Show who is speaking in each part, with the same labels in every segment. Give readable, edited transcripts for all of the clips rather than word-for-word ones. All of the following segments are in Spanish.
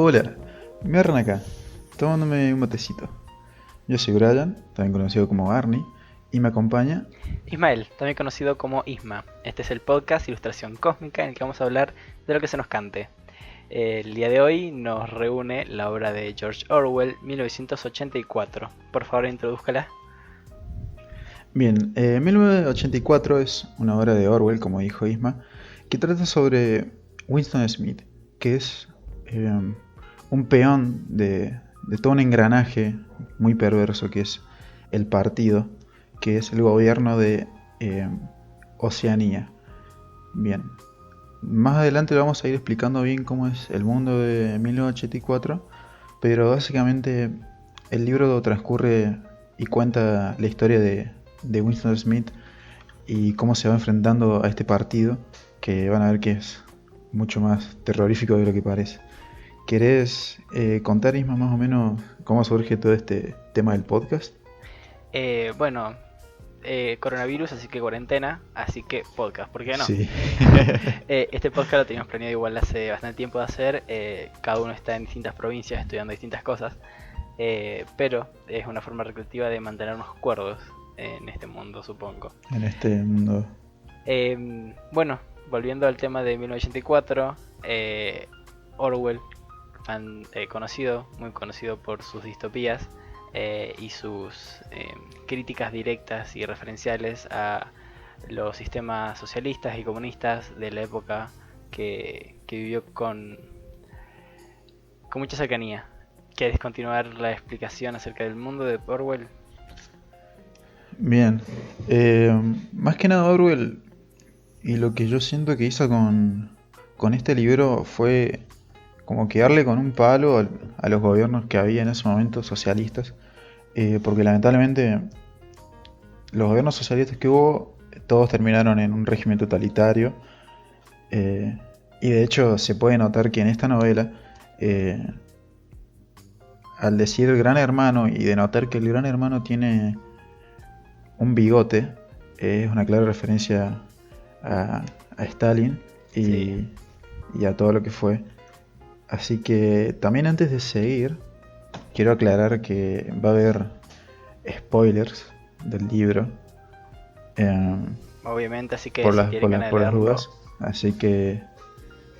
Speaker 1: Hola, me agarran acá, tomándome un matecito. Yo soy Brian, también conocido como Barney, y me acompaña.
Speaker 2: Ismael, también conocido como Isma. Este es el podcast Ilustración Cósmica en el que vamos a hablar de lo que se nos cante. El día de hoy nos reúne la obra de George Orwell, 1984. Por favor, introdúzcala.
Speaker 1: Bien, 1984 es una obra de Orwell, como dijo Isma, que trata sobre Winston Smith, que es eh, un peón de todo un engranaje muy perverso que es el partido, que es el gobierno de eh, Oceanía. Bien, más adelante vamos a ir explicando bien cómo es el mundo de 1984, pero básicamente el libro transcurre y cuenta la historia de Winston Smith y cómo se va enfrentando a este partido, que van a ver que es mucho más terrorífico de lo que parece. ¿Querés contar, Isma, más o menos cómo surge todo este tema del podcast?
Speaker 2: Bueno, coronavirus, así que cuarentena, así que podcast, ¿por qué no?
Speaker 1: Sí.
Speaker 2: Este podcast lo teníamos planeado igual hace bastante tiempo de hacer. Cada uno está en distintas provincias estudiando distintas cosas. Pero es una forma recreativa de mantenernos cuerdos en este mundo, supongo.
Speaker 1: En este mundo.
Speaker 2: Bueno, volviendo al tema de 1984, Orwell, conocido, muy conocido por sus distopías y sus críticas directas y referenciales a los sistemas socialistas y comunistas de la época que vivió con mucha cercanía. ¿Quieres continuar la explicación acerca del mundo de Orwell?
Speaker 1: Bien. Más que nada Orwell, y lo que yo siento que hizo con este libro fue como que darle con un palo a los gobiernos que había en ese momento socialistas, porque lamentablemente los gobiernos socialistas que hubo, todos terminaron en un régimen totalitario, y de hecho se puede notar que en esta novela, al decir el gran hermano y de notar que el gran hermano tiene un bigote, es una clara referencia a Stalin
Speaker 2: Sí.
Speaker 1: y a todo lo que fue. Así que también antes de seguir, quiero aclarar que va a haber spoilers del libro, eh,
Speaker 2: Obviamente, así que si tienen ganas de
Speaker 1: por las
Speaker 2: leerlo,
Speaker 1: dudas. Así que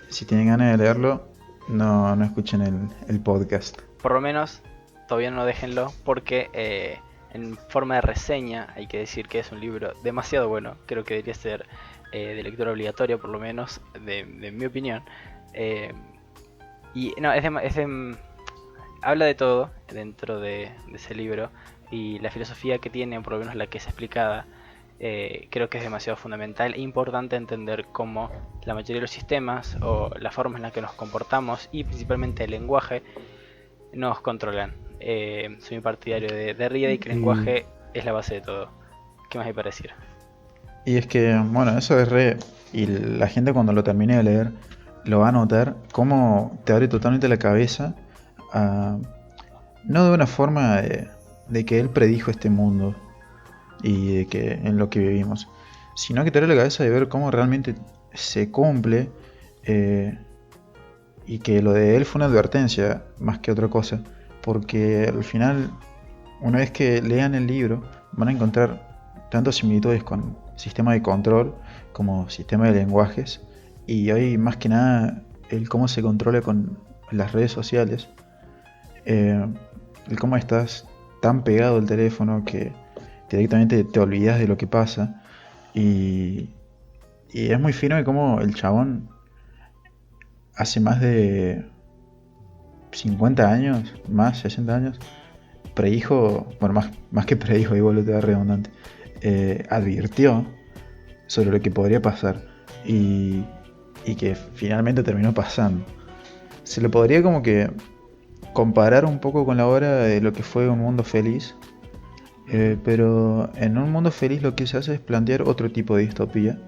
Speaker 1: si tienen ganas de leerlo, no escuchen el podcast.
Speaker 2: por lo menos todavía no déjenlo, porque en forma de reseña hay que decir que es un libro demasiado bueno. Creo que debería ser de lectura obligatoria, por lo menos de mi opinión. Eh, y no, habla de todo dentro de ese libro, y la filosofía que tiene, por lo menos la que es explicada, creo que es demasiado fundamental e importante entender cómo la mayoría de los sistemas o la forma en la que nos comportamos y principalmente el lenguaje nos controlan. Soy un partidario de Derrida y que el
Speaker 1: Y,
Speaker 2: lenguaje es la base de todo. ¿Qué más hay para decir?
Speaker 1: y es que, bueno, eso es re... Y la gente cuando lo termine de leer lo va a notar cómo te abre totalmente la cabeza a, no de una forma de que él predijo este mundo y de que en lo que vivimos, sino que te abre la cabeza de ver cómo realmente se cumple, eh, y que lo de él fue una advertencia más que otra cosa, porque al final, una vez que lean el libro, van a encontrar tantas similitudes con sistema de control como sistema de lenguajes, y hoy más que nada el cómo se controla con las redes sociales, eh, el cómo estás tan pegado al teléfono que directamente te olvidas de lo que pasa, y, y es muy fino de cómo el chabón hace más de 50 años, más 60 años, predijo, bueno, más que predijo, igual lo te da redundante, advirtió sobre lo que podría pasar y, y que finalmente terminó pasando. Se le podría como que comparar un poco con la obra de lo que fue Un Mundo Feliz, pero en Un Mundo Feliz lo que se hace es plantear otro tipo de distopía,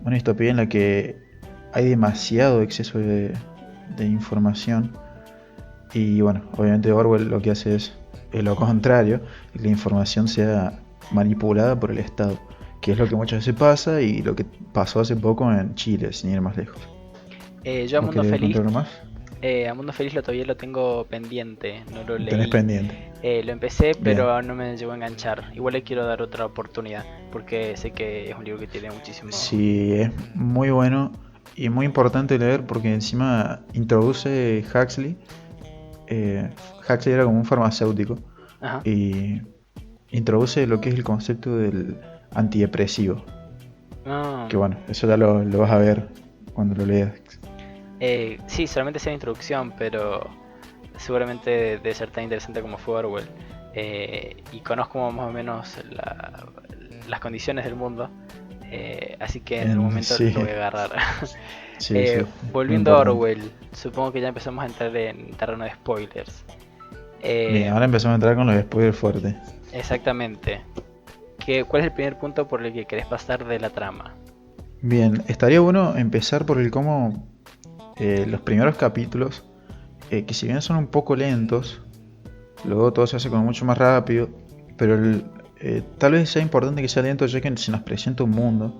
Speaker 1: una distopía en la que hay demasiado exceso de información, y bueno, obviamente Orwell lo que hace es lo contrario, que la información sea manipulada por el Estado, que es lo que muchas veces pasa y lo que pasó hace poco en Chile, sin ir más lejos.
Speaker 2: Yo a
Speaker 1: ¿Vos
Speaker 2: Mundo
Speaker 1: querés
Speaker 2: Feliz,
Speaker 1: contarlo más?
Speaker 2: A Mundo Feliz todavía lo tengo pendiente, no lo
Speaker 1: Lo tenés
Speaker 2: leí.
Speaker 1: pendiente.
Speaker 2: Lo empecé,
Speaker 1: Bien.
Speaker 2: pero no me llegó a enganchar. Igual le quiero dar otra oportunidad, porque sé que es un libro que tiene muchísimo...
Speaker 1: Sí, es muy bueno y muy importante leer porque encima introduce Huxley. Huxley era como un farmacéutico
Speaker 2: Ajá.
Speaker 1: y introduce lo que es el concepto del antidepresivo.
Speaker 2: Ah,
Speaker 1: Que bueno, eso ya lo vas a ver cuando lo leas.
Speaker 2: sí, solamente sé la introducción, pero seguramente debe ser tan interesante como fue Orwell. Y conozco más o menos las condiciones del mundo, así que en el momento
Speaker 1: Sí,
Speaker 2: lo voy a agarrar.
Speaker 1: sí, sí, muy
Speaker 2: Volviendo a
Speaker 1: importante.
Speaker 2: Orwell, supongo que ya empezamos a entrar en terreno de spoilers.
Speaker 1: Bien,
Speaker 2: Eh,
Speaker 1: ahora empezamos a entrar con los spoilers fuertes.
Speaker 2: Exactamente. ¿Cuál es el primer punto por el que querés pasar de la trama?
Speaker 1: Bien, estaría bueno empezar por el cómo los primeros capítulos, que si bien son un poco lentos, luego todo se hace como mucho más rápido, pero tal vez sea importante que sea lento ya que se nos presenta un mundo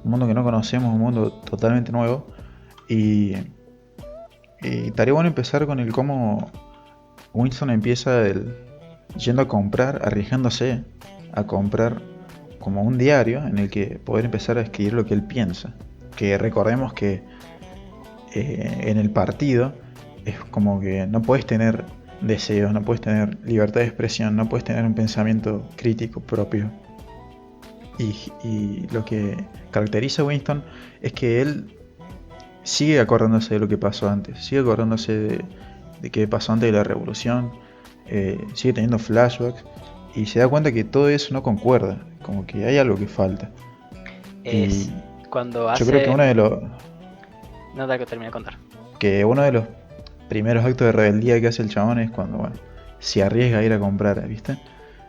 Speaker 1: que no conocemos, un mundo totalmente nuevo, y, y estaría bueno empezar con el cómo Winston empieza yendo a comprar, arriesgándose a comprar como un diario en el que poder empezar a escribir lo que él piensa. Que recordemos que en el partido es como que no puedes tener deseos, no puedes tener libertad de expresión, no puedes tener un pensamiento crítico propio. Y lo que caracteriza a Winston es que él sigue acordándose de lo que pasó antes, sigue acordándose de qué pasó antes de la revolución, sigue teniendo flashbacks y se da cuenta que todo eso no concuerda, como que hay algo que falta.
Speaker 2: Es
Speaker 1: Y
Speaker 2: cuando
Speaker 1: yo creo
Speaker 2: hacen... No, da que termine de contar.
Speaker 1: que uno de los primeros actos de rebeldía que hace el chabón es cuando, bueno, se arriesga a ir a comprar, ¿viste?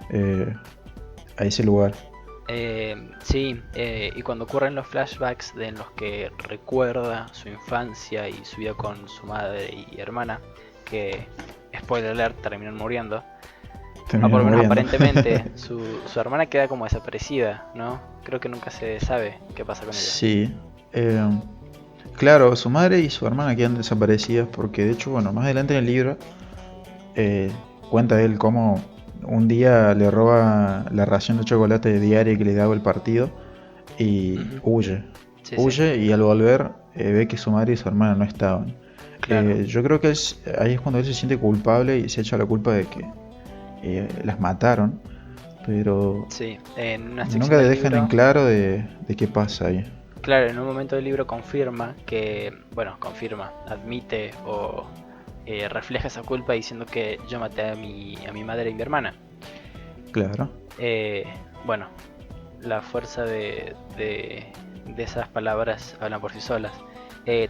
Speaker 1: Eh, a ese lugar.
Speaker 2: Sí, y cuando ocurren los flashbacks en los que recuerda su infancia y su vida con su madre y hermana, que, spoiler alert, terminan muriendo, o por
Speaker 1: Termina
Speaker 2: lo menos
Speaker 1: muriendo.
Speaker 2: aparentemente su hermana queda como desaparecida, ¿no? Creo que nunca se sabe qué pasa con ella.
Speaker 1: Sí. eh, claro, su madre y su hermana quedan desaparecidas porque de hecho, bueno, más adelante en el libro eh, cuenta él cómo un día le roba la ración de chocolate diaria que le daba el partido y
Speaker 2: Ujú.
Speaker 1: huye.
Speaker 2: Sí, sí,
Speaker 1: Huye y al volver ve que su madre y su hermana no estaban.
Speaker 2: claro.
Speaker 1: Yo creo que ahí es cuando él se siente culpable y se echa la culpa de que las mataron, pero
Speaker 2: Sí, en una sección
Speaker 1: nunca te
Speaker 2: del
Speaker 1: dejan en
Speaker 2: libro,
Speaker 1: claro de qué pasa ahí.
Speaker 2: claro, en un momento del libro confirma que, bueno, confirma, admite o refleja esa culpa diciendo que yo maté a mi madre y mi hermana.
Speaker 1: Claro.
Speaker 2: Eh, bueno, la fuerza de esas palabras hablan por sí solas.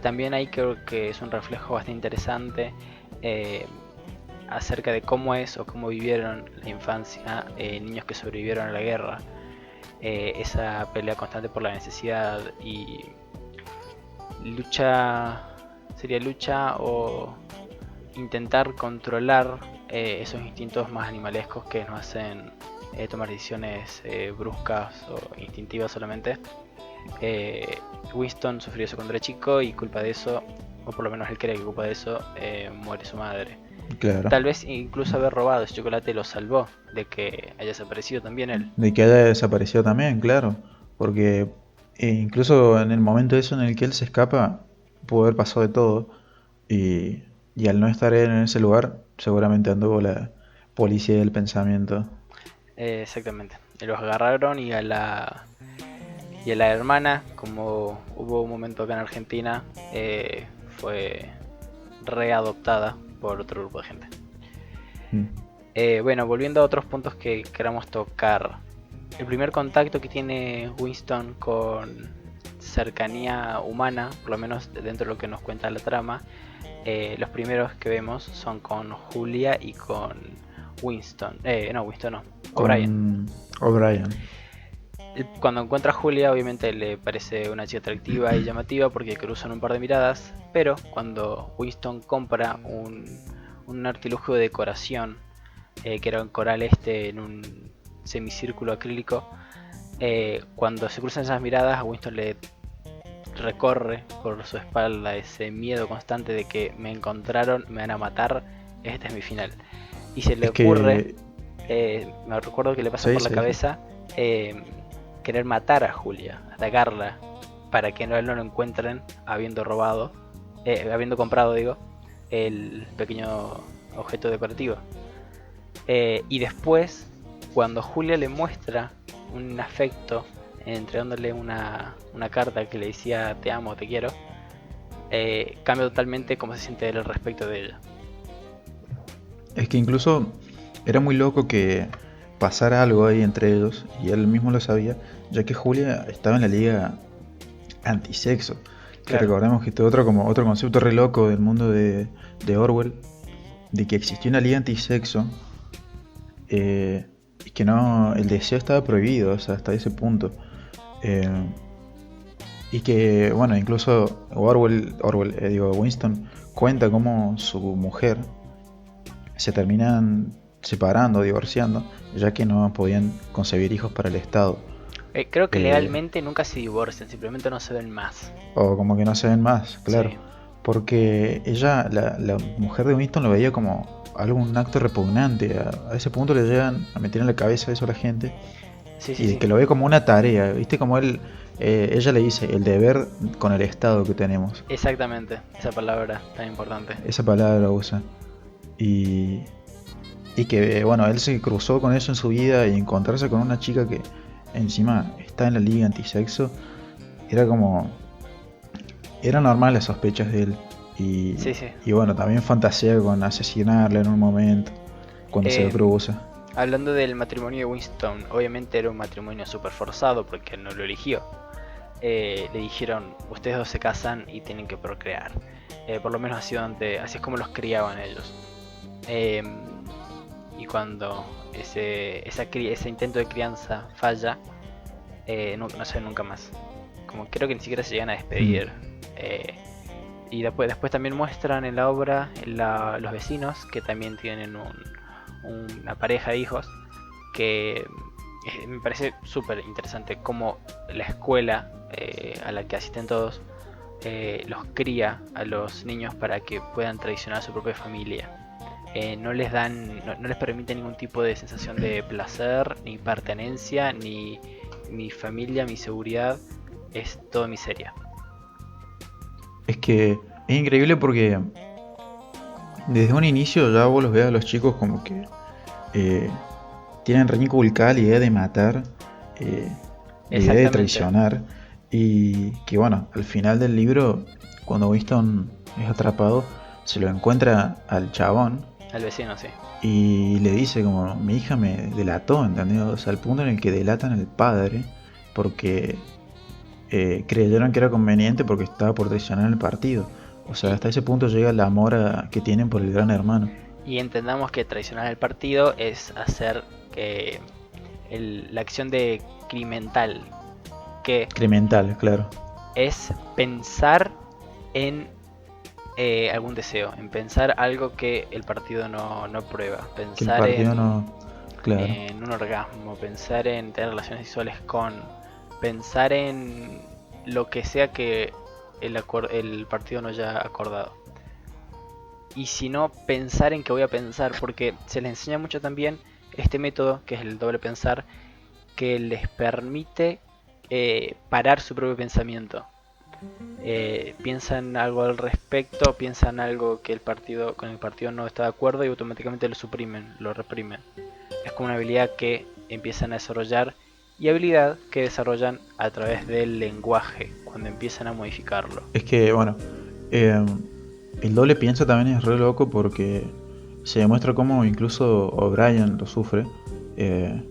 Speaker 2: También ahí creo que es un reflejo bastante interesante eh, acerca de cómo es o cómo vivieron la infancia niños que sobrevivieron a la guerra. Esa pelea constante por la necesidad y lucha, sería lucha o intentar controlar esos instintos más animalescos que nos hacen tomar decisiones bruscas o instintivas solamente. Winston sufrió eso cuando era chico y culpa de eso, o por lo menos él cree que culpa de eso, muere su madre.
Speaker 1: Claro.
Speaker 2: Tal vez incluso haber robado ese chocolate lo salvó de que haya desaparecido también él.
Speaker 1: De que haya desaparecido también, claro. Porque incluso en el momento eso en el que él se escapa, pudo haber pasado de todo. Y, y al no estar él en ese lugar, seguramente anduvo la policía del pensamiento.
Speaker 2: Exactamente. Los agarraron y a la hermana, como hubo un momento acá en Argentina, fue readoptada por otro grupo de gente.
Speaker 1: Mm.
Speaker 2: Bueno, volviendo a otros puntos que queramos tocar. El primer contacto que tiene Winston con cercanía humana, por lo menos dentro de lo que nos cuenta la trama, los primeros que vemos son con Julia y con Winston. No, Winston no, O'Brien.
Speaker 1: Con O'Brien.
Speaker 2: Cuando encuentra a Julia, obviamente le parece una chica atractiva y llamativa porque cruzan un par de miradas, pero cuando Winston compra un artilugio de decoración, que era un coral en un semicírculo acrílico, cuando se cruzan esas miradas a Winston recorre por su espalda ese miedo constante de que me encontraron, me van a matar, este es mi final. Y se le
Speaker 1: Es
Speaker 2: ocurre,
Speaker 1: que...
Speaker 2: me recuerdo que le pasa
Speaker 1: Sí,
Speaker 2: por la
Speaker 1: sí, sí.
Speaker 2: cabeza querer matar a Julia, atacarla, para que no lo encuentren habiendo robado, habiendo comprado, digo, el pequeño objeto decorativo. Y después, cuando Julia le muestra un afecto, entregándole una carta que le decía te amo, te quiero, cambia totalmente cómo se siente él al respecto de ella.
Speaker 1: Es que incluso era muy loco que pasara algo ahí entre ellos, y él mismo lo sabía, ya que Julia estaba en la liga antisexo. Que
Speaker 2: Claro,
Speaker 1: recordemos que este otro concepto re loco del mundo de Orwell, de que existía una liga antisexo, y que no, el deseo estaba prohibido, o sea, hasta ese punto. Eh, y que, bueno, incluso Winston cuenta cómo su mujer se terminan separando, divorciando, ya que no podían concebir hijos para el Estado.
Speaker 2: creo que
Speaker 1: Eh,
Speaker 2: legalmente nunca se divorcian, simplemente no se ven más.
Speaker 1: o como que no se ven más, claro.
Speaker 2: Sí,
Speaker 1: Porque ella, la mujer de Winston, lo veía como algún acto repugnante. A ese punto le llegan a meter en la cabeza eso a la gente.
Speaker 2: sí, sí,
Speaker 1: Y de
Speaker 2: sí.
Speaker 1: que lo ve como una tarea, ¿viste? Como ella le dice, el deber con el Estado que tenemos.
Speaker 2: Exactamente, esa palabra tan importante.
Speaker 1: Esa palabra usa. Y, y que, bueno, él se cruzó con eso en su vida, y encontrarse con una chica que encima está en la liga antisexo, era como... Era normal las sospechas de él.
Speaker 2: Sí, sí.
Speaker 1: Y bueno, también fantasea con asesinarla en un momento, cuando se lo
Speaker 2: Eh,
Speaker 1: cruza.
Speaker 2: Hablando del matrimonio de Winston, obviamente era un matrimonio súper forzado porque él no lo eligió. Le dijeron, ustedes dos se casan y tienen que procrear. Por lo menos así es como los criaban ellos. Eh, y cuando ese intento de crianza falla, no se ve nunca más. Como creo que ni siquiera se llegan a
Speaker 1: Mm.
Speaker 2: despedir. Eh, y después también muestran en la obra los vecinos que también tienen una pareja de hijos que me parece súper interesante como la escuela a la que asisten todos los cría a los niños para que puedan traicionar a su propia familia. No les permite ningún tipo de sensación de placer, ni pertenencia, ni mi familia, mi seguridad, es todo miseria.
Speaker 1: Es que es increíble porque desde un inicio ya vos los ves a los chicos como que eh, tienen re inculcada la idea de matar, eh, la idea de
Speaker 2: Exactamente,
Speaker 1: traicionar. Y que bueno, al final del libro, cuando Winston es atrapado, se lo encuentra al chabón
Speaker 2: al vecino, sí.
Speaker 1: y le dice como, mi hija me delató, ¿entendés? O sea, al punto en el que delatan al padre porque creyeron que era conveniente porque estaba por traicionar el partido. O sea,
Speaker 2: Y,
Speaker 1: hasta ese punto llega el amor que tienen por el gran hermano.
Speaker 2: y entendamos que traicionar el partido es hacer que la acción de criminal, que
Speaker 1: Crimental, claro.
Speaker 2: es pensar en algún deseo, en pensar algo que el partido no prueba,
Speaker 1: Que el
Speaker 2: pensar
Speaker 1: partido no... Claro.
Speaker 2: en un orgasmo, pensar en tener relaciones sexuales pensar en lo que sea que el partido no haya acordado. Y si no, pensar en qué voy a pensar, porque se les enseña mucho también este método, que es el doble pensar, que les permite parar su propio pensamiento. Piensan algo al respecto, piensan algo que con el partido no está de acuerdo y automáticamente lo suprimen, lo reprimen. Es como una habilidad que empiezan a desarrollar y habilidad que desarrollan a través del lenguaje cuando empiezan a modificarlo.
Speaker 1: Es que, bueno, eh, el doble piensa también es re loco porque se demuestra cómo incluso O'Brien lo sufre, eh,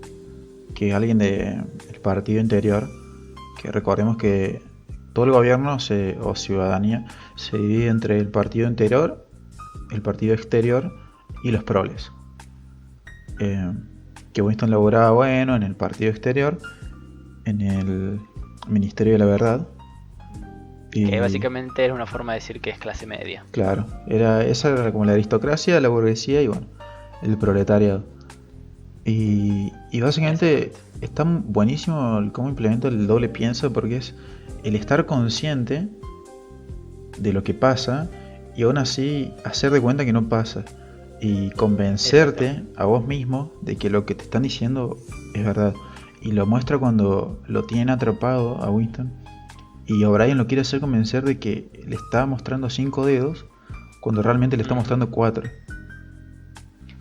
Speaker 1: que es alguien del partido interior, que recordemos que todo el gobierno o ciudadanía se divide entre el partido interior, el partido exterior y los proles. Eh, que Winston laboraba, bueno, en el partido exterior, en el Ministerio de la Verdad.
Speaker 2: Que
Speaker 1: Y
Speaker 2: básicamente es una forma de decir que es clase media.
Speaker 1: claro, esa era como la aristocracia, la burguesía y bueno, el proletariado. Y básicamente está buenísimo cómo implementa el doble pienso, porque es el estar consciente de lo que pasa y aún así hacer de cuenta que no pasa y convencerte
Speaker 2: Exactamente.
Speaker 1: a vos mismo de que lo que te están diciendo es verdad. Y lo muestra cuando lo tiene atrapado a Winston y O'Brien lo quiere hacer convencer de que le está mostrando 5 dedos cuando realmente le está
Speaker 2: Ujú.
Speaker 1: mostrando 4.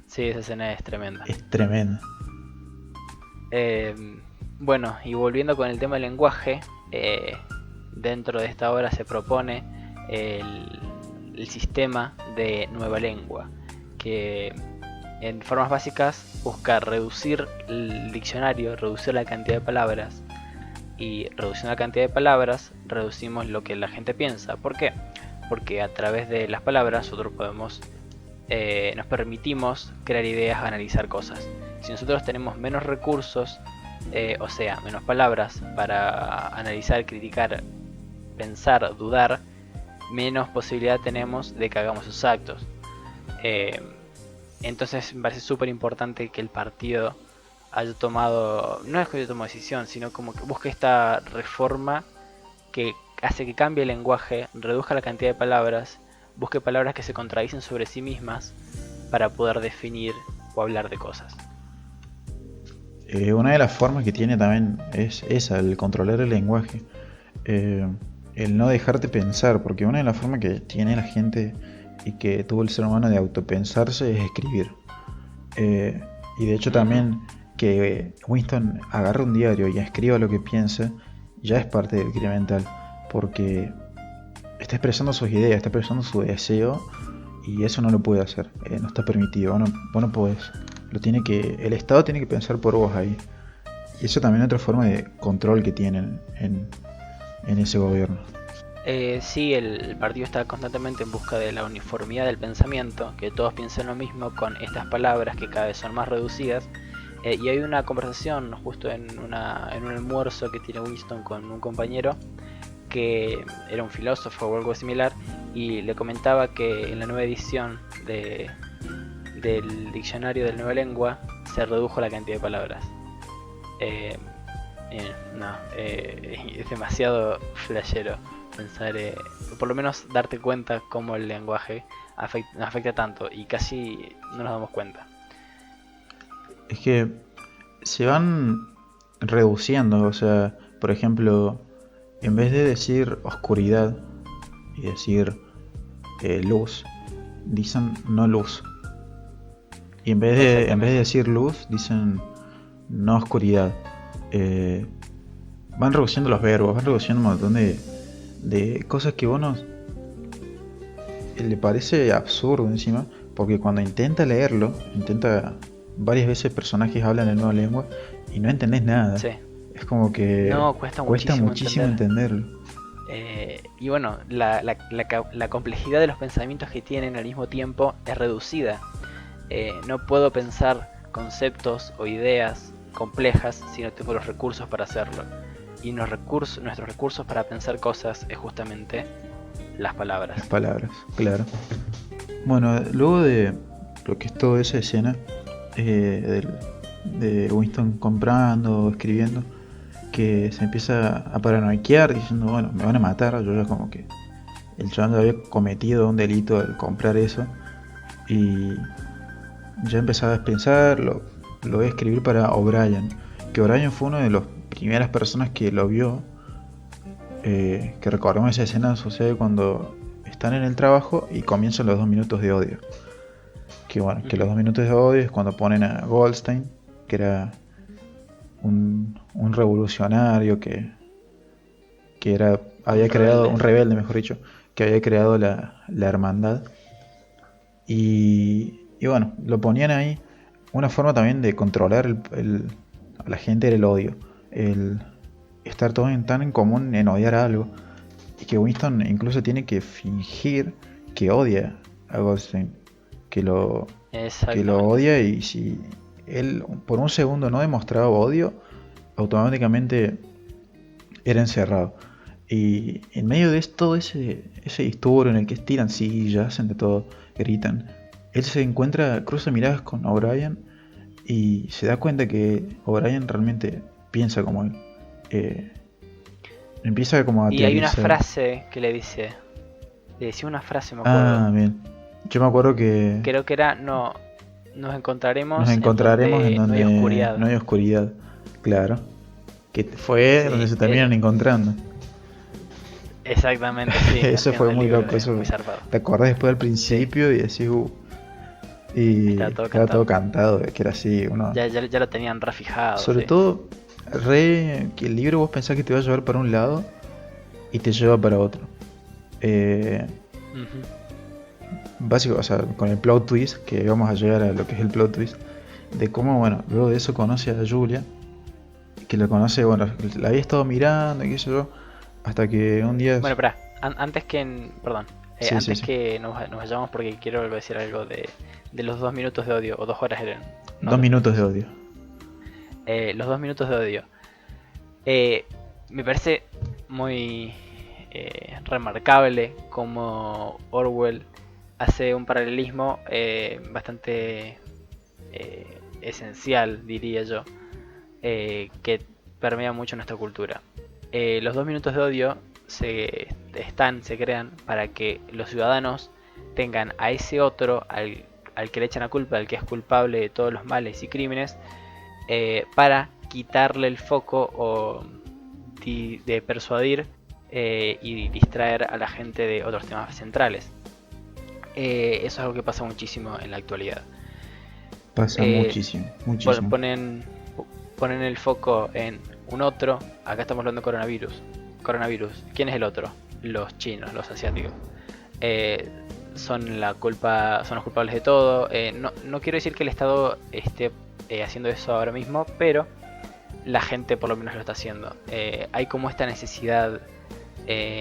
Speaker 2: Sí, esa escena es tremenda.
Speaker 1: Es tremendo.
Speaker 2: Eh, bueno, y volviendo con el tema del lenguaje, eh, dentro de esta obra se propone el, el sistema de nueva lengua, que en formas básicas busca reducir el diccionario, reducir la cantidad de palabras, y reduciendo la cantidad de palabras reducimos lo que la gente piensa. ¿Por qué? Porque a través de las palabras nosotros nos permitimos crear ideas, analizar cosas. Si nosotros tenemos menos recursos, o sea, menos palabras para analizar, criticar, pensar, dudar, menos posibilidad tenemos de que hagamos esos actos. Eh, entonces me parece súper importante que el partido haya tomado, no es que haya tomado decisión, sino como que busque esta reforma que hace que cambie el lenguaje, reduzca la cantidad de palabras, busque palabras que se contradicen sobre sí mismas para poder definir o hablar de cosas.
Speaker 1: Una de las formas que tiene también es esa, el controlar el lenguaje. Eh, el no dejarte pensar, porque una de las formas que tiene la gente y que tuvo el ser humano de autopensarse es escribir. Eh, y de hecho
Speaker 2: Ujú.
Speaker 1: también que Winston agarre un diario y escriba lo que piensa ya es parte del crimen mental, porque está expresando sus ideas, está expresando su deseo y eso no lo puede hacer, no está permitido, vos no podés. El Estado tiene que pensar por vos ahí. Y eso también es otra forma de control que tienen en ese gobierno.
Speaker 2: Sí, el partido está constantemente en busca de la uniformidad del pensamiento, que todos piensen lo mismo con estas palabras que cada vez son más reducidas. Y hay una conversación justo en un almuerzo que tiene Winston con un compañero que era un filósofo o algo similar, y le comentaba que en la nueva edición del diccionario de la nueva lengua se redujo la cantidad de palabras. Eh, no, es demasiado flashero pensar, por lo menos darte cuenta cómo el lenguaje nos afecta tanto y casi no nos damos cuenta.
Speaker 1: Es que se van reduciendo, o sea, por ejemplo, en vez de decir oscuridad y decir luz, dicen no luz. Y en vez de
Speaker 2: Exactamente.
Speaker 1: decir luz, dicen no oscuridad. Eh, Van reduciendo los verbos, van reduciendo un montón de cosas que a uno le parece absurdo encima, porque cuando intenta leerlo, intenta varias veces personajes hablan en nueva lengua y no entendés nada.
Speaker 2: Sí.
Speaker 1: Es como que
Speaker 2: No, cuesta
Speaker 1: cuesta
Speaker 2: muchísimo
Speaker 1: muchísimo
Speaker 2: entender.
Speaker 1: entenderlo.
Speaker 2: Y bueno, la complejidad de los pensamientos que tienen al mismo tiempo es reducida. No puedo pensar conceptos o ideas complejas si no tengo los recursos para hacerlo. Y nuestros recursos para pensar cosas es justamente las
Speaker 1: Las
Speaker 2: palabras.
Speaker 1: palabras, claro. Bueno, luego de lo que es toda esa escena de Winston comprando, escribiendo, que se empieza a paranoiquear diciendo, bueno, me van a matar. Yo ya como que el chabón ya había cometido un delito al comprar eso y ya empezaba a pensar, lo voy a escribir para O'Brien, que O'Brien fue una de las primeras personas que lo vio, que recordemos esa escena sucede cuando están en el trabajo y comienzan los 2 minutos de odio. Que bueno, que los
Speaker 2: Ujú.
Speaker 1: 2 minutos de odio es cuando ponen a Goldstein, que era un revolucionario había
Speaker 2: Un
Speaker 1: creado,
Speaker 2: rebelde.
Speaker 1: un rebelde mejor dicho, que había creado la hermandad. Y bueno, lo ponían ahí. Una forma también de controlar a la gente era el odio. El estar todos tan en común en odiar algo. Y que Winston incluso tiene que fingir que odia a Goldstein. Que lo, que lo
Speaker 2: Exactamente.
Speaker 1: odia y si él por un segundo no demostraba odio, automáticamente era encerrado. Y en medio de todo ese disturbio en el que estiran sillas, hacen de todo, gritan, él se encuentra, cruza miradas con O'Brien y se da cuenta que O'Brien realmente piensa como él. Eh, Empieza como a
Speaker 2: Y hay una
Speaker 1: teorizar.
Speaker 2: frase que le decía una frase, me acuerdo.
Speaker 1: Ah, bien. Yo me acuerdo que
Speaker 2: Creo que era, no, nos
Speaker 1: nos
Speaker 2: encontraremos en
Speaker 1: encontraremos en
Speaker 2: donde no hay
Speaker 1: donde no
Speaker 2: oscuridad.
Speaker 1: hay oscuridad. Claro. Que fue donde
Speaker 2: Sí,
Speaker 1: se terminan encontrando.
Speaker 2: exactamente, sí, al
Speaker 1: Eso
Speaker 2: final
Speaker 1: fue
Speaker 2: del
Speaker 1: muy
Speaker 2: libro
Speaker 1: loco.
Speaker 2: es
Speaker 1: Eso
Speaker 2: muy zarpado.
Speaker 1: te acordás después del
Speaker 2: Sí,
Speaker 1: principio y decís, y
Speaker 2: estaba todo
Speaker 1: estaba todo
Speaker 2: cantado.
Speaker 1: cantado, que era así, uno.
Speaker 2: Ya lo tenían refijado,
Speaker 1: Sobre
Speaker 2: sí.
Speaker 1: todo, que el libro vos pensás que te va a llevar para un lado y te lleva para otro. Eh,
Speaker 2: Ujú.
Speaker 1: Básico, o sea, con el plot twist, que vamos a llegar a lo que es el plot twist, de cómo, bueno, luego de eso conoce a Julia, que la conoce, bueno, la había estado mirando y qué sé yo, hasta que un día.
Speaker 2: Bueno, espera, antes que, perdón,
Speaker 1: Sí, sí,
Speaker 2: antes
Speaker 1: sí.
Speaker 2: que nos vayamos porque quiero decir algo de los 2 minutos de odio, o 2 horas eran, no
Speaker 1: Dos
Speaker 2: dos
Speaker 1: minutos de
Speaker 2: minutos.
Speaker 1: odio.
Speaker 2: Los 2 minutos de odio. Eh, Me parece muy remarcable como Orwell hace un paralelismo bastante esencial, diría yo, que permea mucho nuestra cultura. Los 2 minutos de odio se crean para que los ciudadanos tengan a ese otro, al que le echan la culpa, al que es culpable de todos los males y crímenes, para quitarle el foco o de persuadir y distraer a la gente de otros temas centrales. Eso es algo que pasa muchísimo en la actualidad.
Speaker 1: Pasa
Speaker 2: Eh,
Speaker 1: muchísimo, muchísimo.
Speaker 2: ponen, ponen el foco en un otro. Acá estamos hablando de coronavirus. Coronavirus. ¿Quién es el otro? Los chinos, los asiáticos. Eh, son la culpa, son los culpables de todo. No quiero decir que el Estado esté haciendo eso ahora mismo, pero la gente por lo menos lo está haciendo. Hay como esta necesidad,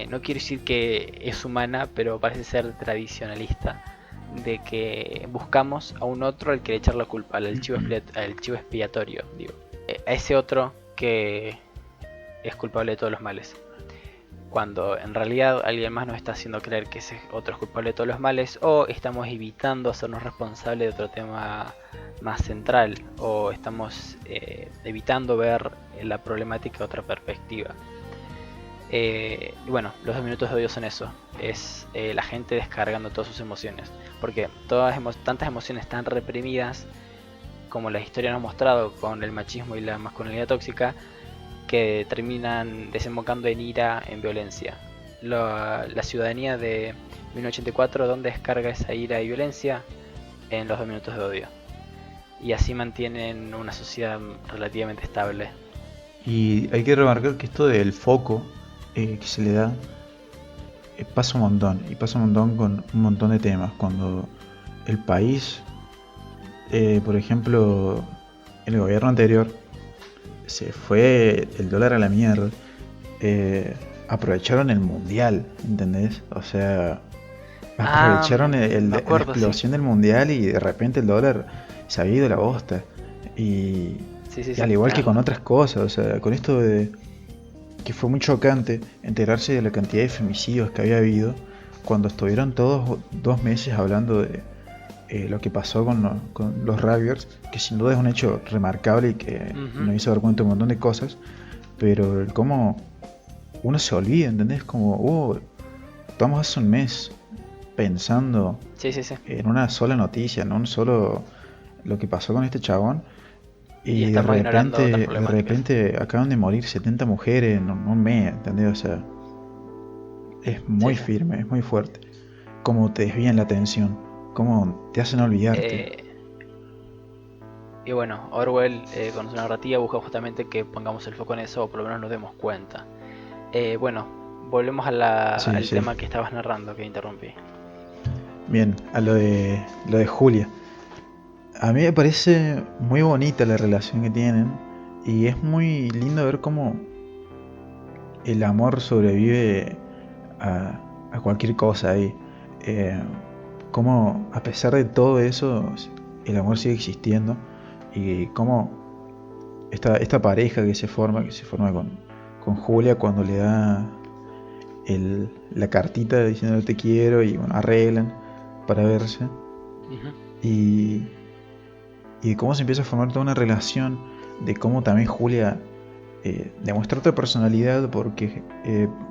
Speaker 2: no quiero decir que es humana, pero parece ser tradicionalista, de que buscamos a un otro al que le echar la culpa, al chivo expiatorio, digo. A ese otro que es culpable de todos los males. Cuando en realidad alguien más nos está haciendo creer que ese otro es culpable de todos los males, o estamos evitando hacernos responsables de otro tema más central, o estamos evitando ver la problemática de otra perspectiva. Y bueno, los 2 minutos de odio son eso, es la gente descargando todas sus emociones, porque tantas emociones tan reprimidas como la historia nos ha mostrado con el machismo y la masculinidad tóxica, que terminan desembocando en ira, en violencia. La ciudadanía de 1984, ¿dónde descarga esa ira y violencia? En los 2 minutos de odio. Y así mantienen una sociedad relativamente estable.
Speaker 1: Y hay que remarcar que esto del foco que se le da pasa un montón. Y pasa un montón con un montón de temas. Cuando el país, por ejemplo, el gobierno anterior, se fue el dólar a la mierda, aprovecharon el mundial, ¿entendés? O sea, aprovecharon
Speaker 2: Me
Speaker 1: la
Speaker 2: acuerdo, sí.
Speaker 1: explosión del mundial y de repente el dólar se había ido a la bosta. Y,
Speaker 2: Sí, sí,
Speaker 1: y al
Speaker 2: sí.
Speaker 1: igual que con otras cosas, o sea, con esto de que fue muy chocante enterarse de la cantidad de femicidios que había habido cuando estuvieron todos 2 meses hablando de lo que pasó con los rugbyers, que sin duda es un hecho remarcable y que
Speaker 2: Ujú.
Speaker 1: nos hizo dar cuenta de un montón de cosas, pero el cómo uno se olvida, ¿entendés? Como, estamos hace un mes pensando
Speaker 2: Sí, sí, sí.
Speaker 1: en una sola noticia, en un solo lo que pasó con este chabón,
Speaker 2: Y
Speaker 1: y de
Speaker 2: estamos ignorando otras
Speaker 1: repente, de
Speaker 2: problemáticas.
Speaker 1: repente acaban de morir 70 mujeres en un mes, ¿entendés? O sea, es
Speaker 2: Sí,
Speaker 1: muy
Speaker 2: sí.
Speaker 1: firme, es muy fuerte. Cómo te desvían la atención, cómo te hacen olvidarte.
Speaker 2: Eh, y bueno, Orwell con su narrativa busca justamente que pongamos el foco en eso, o por lo menos nos demos cuenta. Bueno, volvemos
Speaker 1: Sí,
Speaker 2: al
Speaker 1: sí.
Speaker 2: tema que estabas narrando, que interrumpí.
Speaker 1: Bien, a lo de Julia. A mí me parece muy bonita la relación que tienen y es muy lindo ver cómo el amor sobrevive a cualquier cosa ahí. Eh, Cómo a pesar de todo eso el amor sigue existiendo y cómo esta pareja que se forma con Julia cuando le da la cartita diciendo te quiero y bueno, arreglan para verse.
Speaker 2: Ujú.
Speaker 1: Y, y de cómo se empieza a formar toda una relación, de cómo también Julia demuestra otra personalidad porque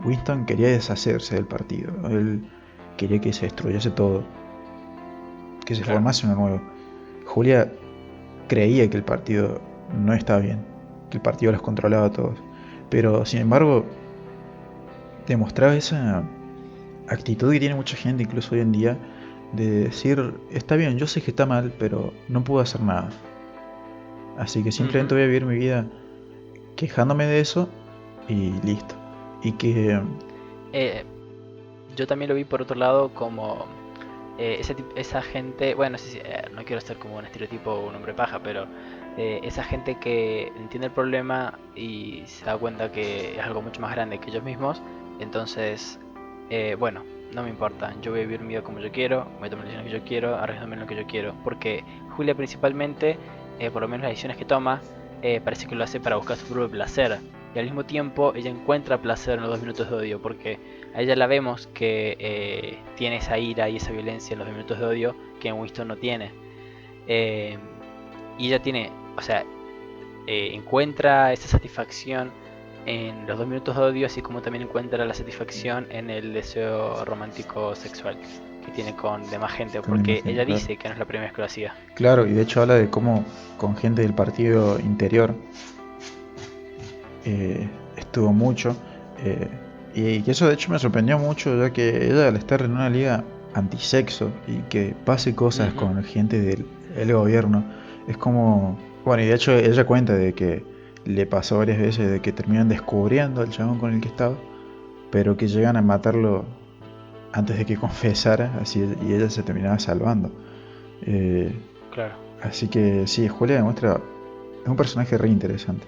Speaker 1: Winston quería deshacerse del partido, él quería que se destruyese todo, que se
Speaker 2: Claro.
Speaker 1: formase uno nuevo. Julia creía que el partido no estaba bien, que el partido los controlaba a todos, pero sin embargo demostraba esa actitud que tiene mucha gente, incluso hoy en día, de decir, está bien, yo sé que está mal, pero no puedo hacer nada. Así que simplemente
Speaker 2: Ujú.
Speaker 1: voy a vivir mi vida quejándome de eso y listo. Y que,
Speaker 2: Eh, yo también lo vi por otro lado como esa gente, bueno, no quiero ser como un estereotipo o un hombre paja, pero esa gente que entiende el problema y se da cuenta que es algo mucho más grande que ellos mismos, entonces, bueno, no me importa, yo voy a vivir mi vida como yo quiero, voy a tomar las decisiones que yo quiero, arriesgarme en lo que yo quiero, porque Julia principalmente, por lo menos las decisiones que toma, parece que lo hace para buscar su propio placer, y al mismo tiempo ella encuentra placer en los 2 minutos de odio, porque a ella la vemos que tiene esa ira y esa violencia en los 2 minutos de odio que en Winston no tiene. Eh, y ella tiene, o sea, encuentra esa satisfacción en los 2 minutos de odio, así como también encuentra la satisfacción en el deseo romántico sexual que tiene con demás gente,
Speaker 1: con la
Speaker 2: porque
Speaker 1: imagen,
Speaker 2: ella
Speaker 1: claro.
Speaker 2: dice que no es la primera vez que lo hacía.
Speaker 1: Claro, y de hecho habla de cómo con gente del partido interior estuvo mucho. eh, y que eso de hecho me sorprendió mucho, ya que ella al estar en una liga antisexo y que pase cosas
Speaker 2: Ujú.
Speaker 1: con gente del gobierno, es como... Bueno, y de hecho ella cuenta de que le pasó varias veces de que terminan descubriendo al chabón con el que estaba, pero que llegan a matarlo antes de que confesara, así, y ella se terminaba salvando. Eh,
Speaker 2: Claro.
Speaker 1: Así que sí, Julia demuestra... Es un personaje re interesante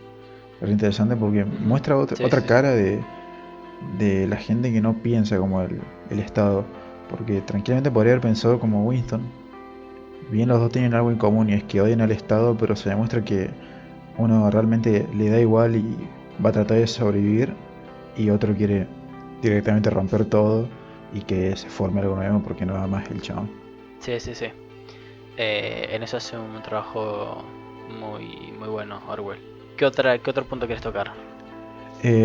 Speaker 1: porque
Speaker 2: Ujú.
Speaker 1: muestra
Speaker 2: Sí,
Speaker 1: otra
Speaker 2: sí, sí.
Speaker 1: cara de la gente que no piensa como el Estado. Porque tranquilamente podría haber pensado como Winston. Bien, los dos tienen algo en común y es que odian al Estado, pero se demuestra que uno realmente le da igual y va a tratar de sobrevivir, y otro quiere directamente romper todo y que se forme algo nuevo porque no va más el chabón.
Speaker 2: Sí, sí, sí. En eso hace un trabajo muy, muy bueno, Orwell. ¿Qué otro punto quieres tocar?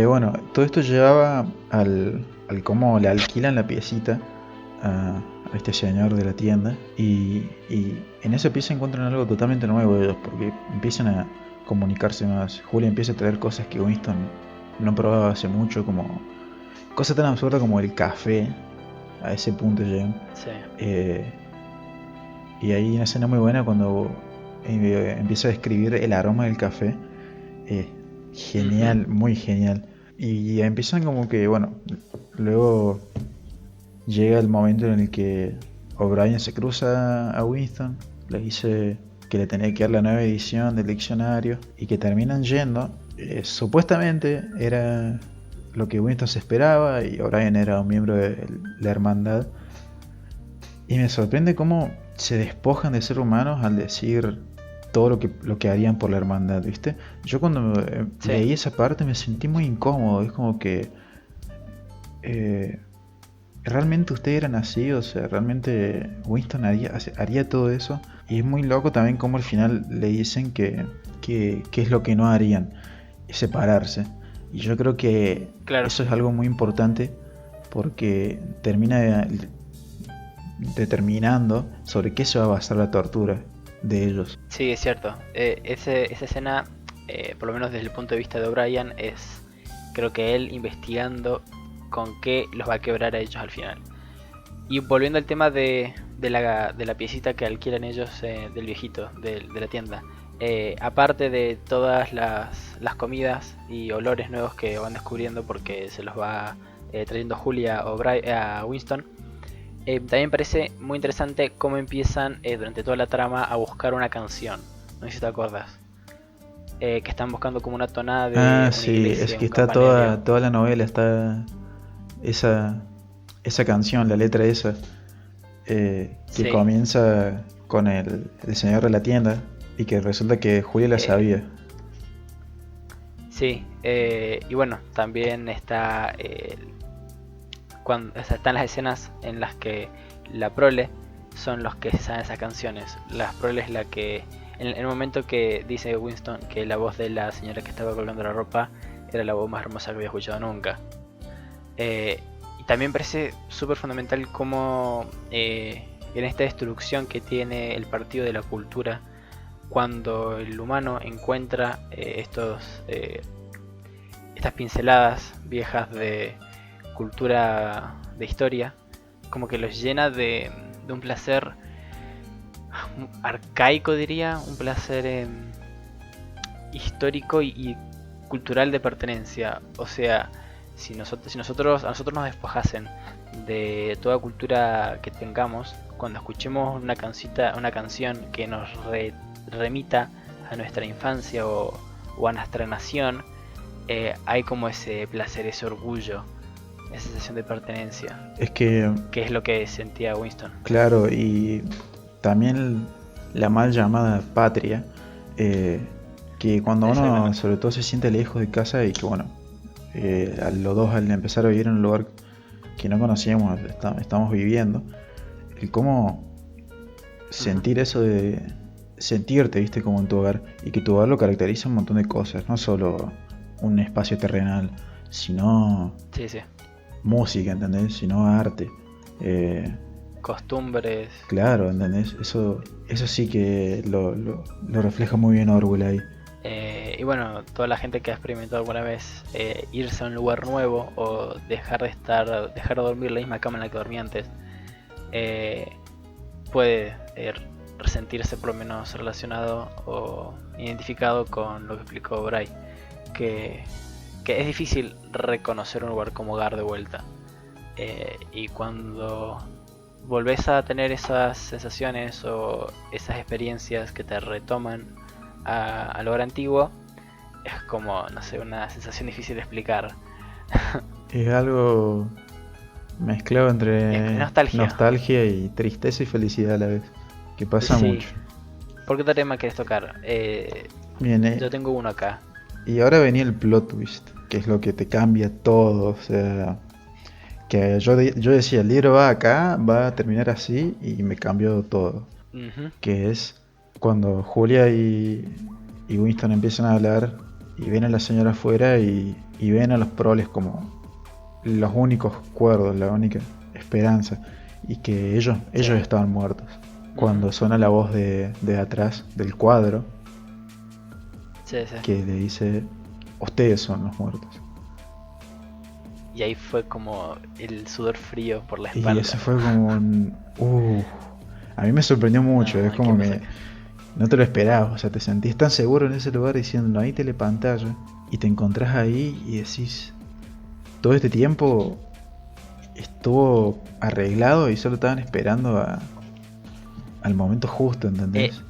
Speaker 1: Bueno, todo esto llevaba al cómo le alquilan la piecita a este señor de la tienda, y en esa pieza encuentran algo totalmente nuevo ellos porque empiezan a comunicarse más. Julia empieza a traer cosas que Winston no probaba hace mucho, como cosas tan absurdas como el café. A ese punto llegan.
Speaker 2: Sí.
Speaker 1: Eh, y hay una escena muy buena cuando empieza a describir el aroma del café. Eh,
Speaker 2: Ujú.
Speaker 1: Genial, muy genial. Y empiezan como que, bueno, luego llega el momento en el que O'Brien se cruza a Winston, le dice que le tenía que dar la nueva edición del diccionario y que terminan yendo. Supuestamente era lo que Winston se esperaba y O'Brien era un miembro de la hermandad. Y me sorprende cómo se despojan de ser humanos al decir todo lo que harían por la hermandad, ¿viste? Yo cuando
Speaker 2: Sí.
Speaker 1: leí esa parte me sentí muy incómodo, es como que eh, realmente ustedes eran así, o sea, realmente Winston haría todo eso. Y es muy loco también como al final le dicen que es lo que no harían, es separarse. Y yo creo que
Speaker 2: Claro.
Speaker 1: eso es algo muy importante porque termina determinando sobre qué se va a basar la tortura de ellos.
Speaker 2: Sí, es cierto. Esa escena, por lo menos desde el punto de vista de O'Brien, es creo que él investigando con qué los va a quebrar a ellos al final. Y volviendo al tema de la piecita que alquilan ellos del viejito, de la tienda. Aparte de todas las comidas y olores nuevos que van descubriendo porque se los va trayendo Julia a Winston, también parece muy interesante cómo empiezan durante toda la trama a buscar una canción. No sé si te acuerdas. Que están buscando como una tonada
Speaker 1: Ah,
Speaker 2: de una
Speaker 1: sí, es
Speaker 2: iglesia,
Speaker 1: que
Speaker 2: un
Speaker 1: está
Speaker 2: campanario.
Speaker 1: toda la novela, está esa, esa canción, la letra esa, que
Speaker 2: Sí.
Speaker 1: comienza con el señor de la tienda y que resulta que Julia la
Speaker 2: Eh,
Speaker 1: sabía.
Speaker 2: sí. Y bueno, también está cuando, o sea, están las escenas en las que la prole son los que se saben esas canciones. La prole es la que en el momento que dice Winston que la voz de la señora que estaba colgando la ropa era la voz más hermosa que había escuchado nunca. Y también parece súper fundamental como en esta destrucción que tiene el partido de la cultura, cuando el humano encuentra estas pinceladas viejas de cultura, de historia, como que los llena de un placer arcaico, diría, un placer histórico y cultural de pertenencia. O sea, si nosotros a nosotros nos despojasen de toda cultura que tengamos, cuando escuchemos una canción que nos remita a nuestra infancia o a nuestra nación, hay como ese placer, ese orgullo, esa sensación de pertenencia,
Speaker 1: Es que,
Speaker 2: que es lo que sentía Winston.
Speaker 1: claro, y también la mal llamada patria, que cuando uno
Speaker 2: Exactamente.
Speaker 1: sobre todo se siente lejos de casa y que bueno, a los dos al empezar a vivir en un lugar que no conocíamos, estamos viviendo, el cómo
Speaker 2: Ujú.
Speaker 1: sentir eso de sentirte, viste, como en tu hogar, y que tu hogar lo caracteriza un montón de cosas, no solo un espacio terrenal, sino
Speaker 2: Sí, sí.
Speaker 1: música, ¿entendés? Sino arte. Eh,
Speaker 2: Costumbres.
Speaker 1: claro, ¿entendés? Eso sí que lo refleja muy bien Orwell ahí.
Speaker 2: Y bueno, toda la gente que ha experimentado alguna vez irse a un lugar nuevo o dejar de dormir en la misma cama en la que dormía antes, eh, puede sentirse por lo menos relacionado o identificado con lo que explicó Bray, que, que es difícil reconocer un lugar como hogar de vuelta. Y cuando volvés a tener esas sensaciones o esas experiencias que te retoman al hogar antiguo, es como, no sé, una sensación difícil de explicar.
Speaker 1: Es algo mezclado
Speaker 2: Es
Speaker 1: entre
Speaker 2: nostalgia.
Speaker 1: nostalgia y tristeza y felicidad a la vez, que pasa
Speaker 2: Sí.
Speaker 1: mucho.
Speaker 2: ¿Por qué otro tema quieres tocar?
Speaker 1: Bien,
Speaker 2: Yo tengo uno acá.
Speaker 1: y ahora venía el plot twist, que es lo que te cambia todo, o sea, que yo decía, el libro va acá, va a terminar así, y me cambió todo.
Speaker 2: Ujú.
Speaker 1: Que es cuando Julia y Winston empiezan a hablar y ven a la señora afuera y ven a los proles como los únicos cuerdos, la única esperanza, y que
Speaker 2: Sí.
Speaker 1: ellos estaban muertos.
Speaker 2: Ujú.
Speaker 1: Cuando suena la voz de atrás del cuadro
Speaker 2: Sí, sí.
Speaker 1: que le dice, ustedes son los muertos.
Speaker 2: Y ahí fue como el sudor frío por la
Speaker 1: Y eso
Speaker 2: espalda.
Speaker 1: fue como un... a mí me sorprendió mucho, es
Speaker 2: No, qué
Speaker 1: como
Speaker 2: cosa
Speaker 1: que no te lo esperabas, o sea, te sentís tan seguro en ese lugar diciendo, no hay telepantalla, y te encontrás ahí y decís, todo este tiempo estuvo arreglado y solo estaban esperando al momento justo,
Speaker 2: Eh,
Speaker 1: ¿entendés?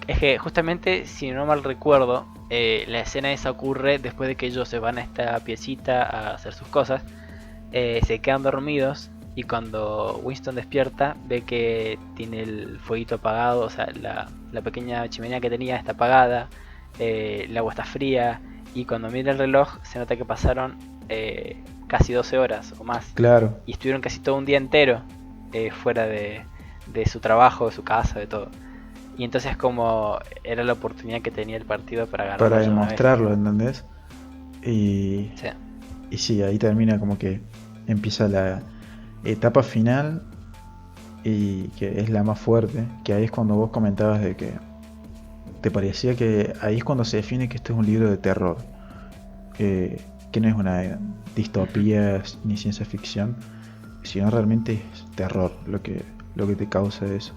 Speaker 2: es que justamente, si no mal recuerdo, la escena esa ocurre después de que ellos se van a esta piecita a hacer sus cosas, se quedan dormidos y cuando Winston despierta ve que tiene el fueguito apagado, o sea, la pequeña chimenea que tenía está apagada, el agua está fría y cuando mira el reloj se nota que pasaron casi 12 horas o más
Speaker 1: Claro,
Speaker 2: y estuvieron casi todo un día entero fuera de su trabajo, de su casa, de todo. Y entonces como era la oportunidad que tenía el partido para
Speaker 1: para
Speaker 2: agarrarlos de una vez.
Speaker 1: demostrarlo, ¿entendés? Y,
Speaker 2: Sí.
Speaker 1: y sí, ahí termina como que empieza la etapa final y que es la más fuerte, que ahí es cuando vos comentabas de que te parecía que ahí es cuando se define que esto es un libro de terror, eh, que no es una
Speaker 2: Ujú.
Speaker 1: distopía ni ciencia ficción, sino realmente es terror lo que te causa eso.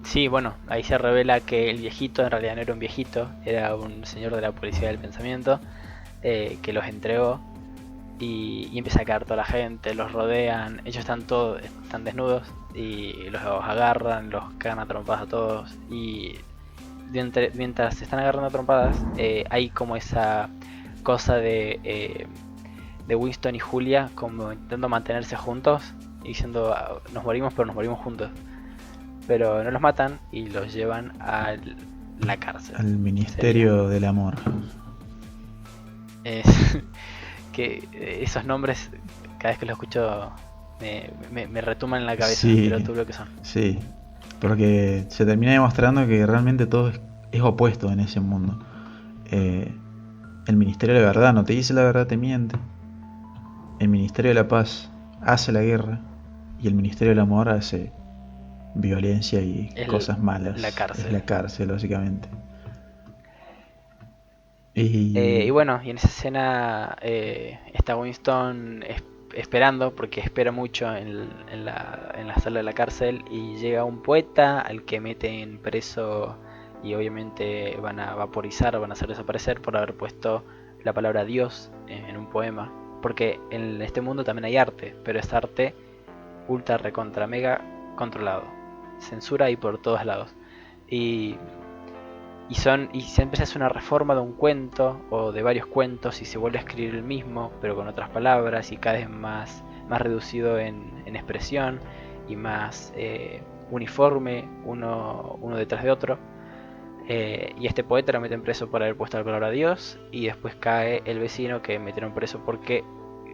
Speaker 2: Sí, bueno, ahí se revela que el viejito en realidad no era un viejito, era un señor de la policía del pensamiento que los entregó y empieza a caer toda la gente, los rodean, ellos están desnudos y los agarran, los cagan a trompadas a todos y mientras se están agarrando a trompadas hay como esa cosa de Winston y Julia como intentando mantenerse juntos y diciendo "Ah, nos morimos pero nos morimos juntos", pero no los matan y los llevan a la cárcel.
Speaker 1: Al
Speaker 2: Sería.
Speaker 1: Ministerio del Amor.
Speaker 2: Eh, que esos nombres, cada vez que los escucho, me retuman en la cabeza de lo
Speaker 1: Sí,
Speaker 2: turbio que son.
Speaker 1: sí. Porque se termina demostrando que realmente todo es opuesto en ese mundo. Eh, el Ministerio de la Verdad no te dice la verdad, te miente. El Ministerio de la Paz hace la guerra. Y el Ministerio del Amor hace violencia y
Speaker 2: Es
Speaker 1: cosas malas.
Speaker 2: la
Speaker 1: Es
Speaker 2: cárcel.
Speaker 1: la cárcel, básicamente.
Speaker 2: Y
Speaker 1: Y
Speaker 2: bueno, y en esa escena está Winston esperando, porque espera mucho en la sala de la cárcel, y llega un poeta al que meten preso y obviamente van a vaporizar o van a hacer desaparecer por haber puesto la palabra Dios en un poema. Porque en este mundo también hay arte, pero es arte ultra recontra mega controlado. Censura ahí por todos lados. Y y siempre se hace una reforma de un cuento o de varios cuentos y se vuelve a escribir el mismo, pero con otras palabras y cada vez más reducido en expresión y más uniforme uno detrás de otro. Y este poeta lo meten preso por haber puesto la palabra Dios, y después cae el vecino que metieron preso porque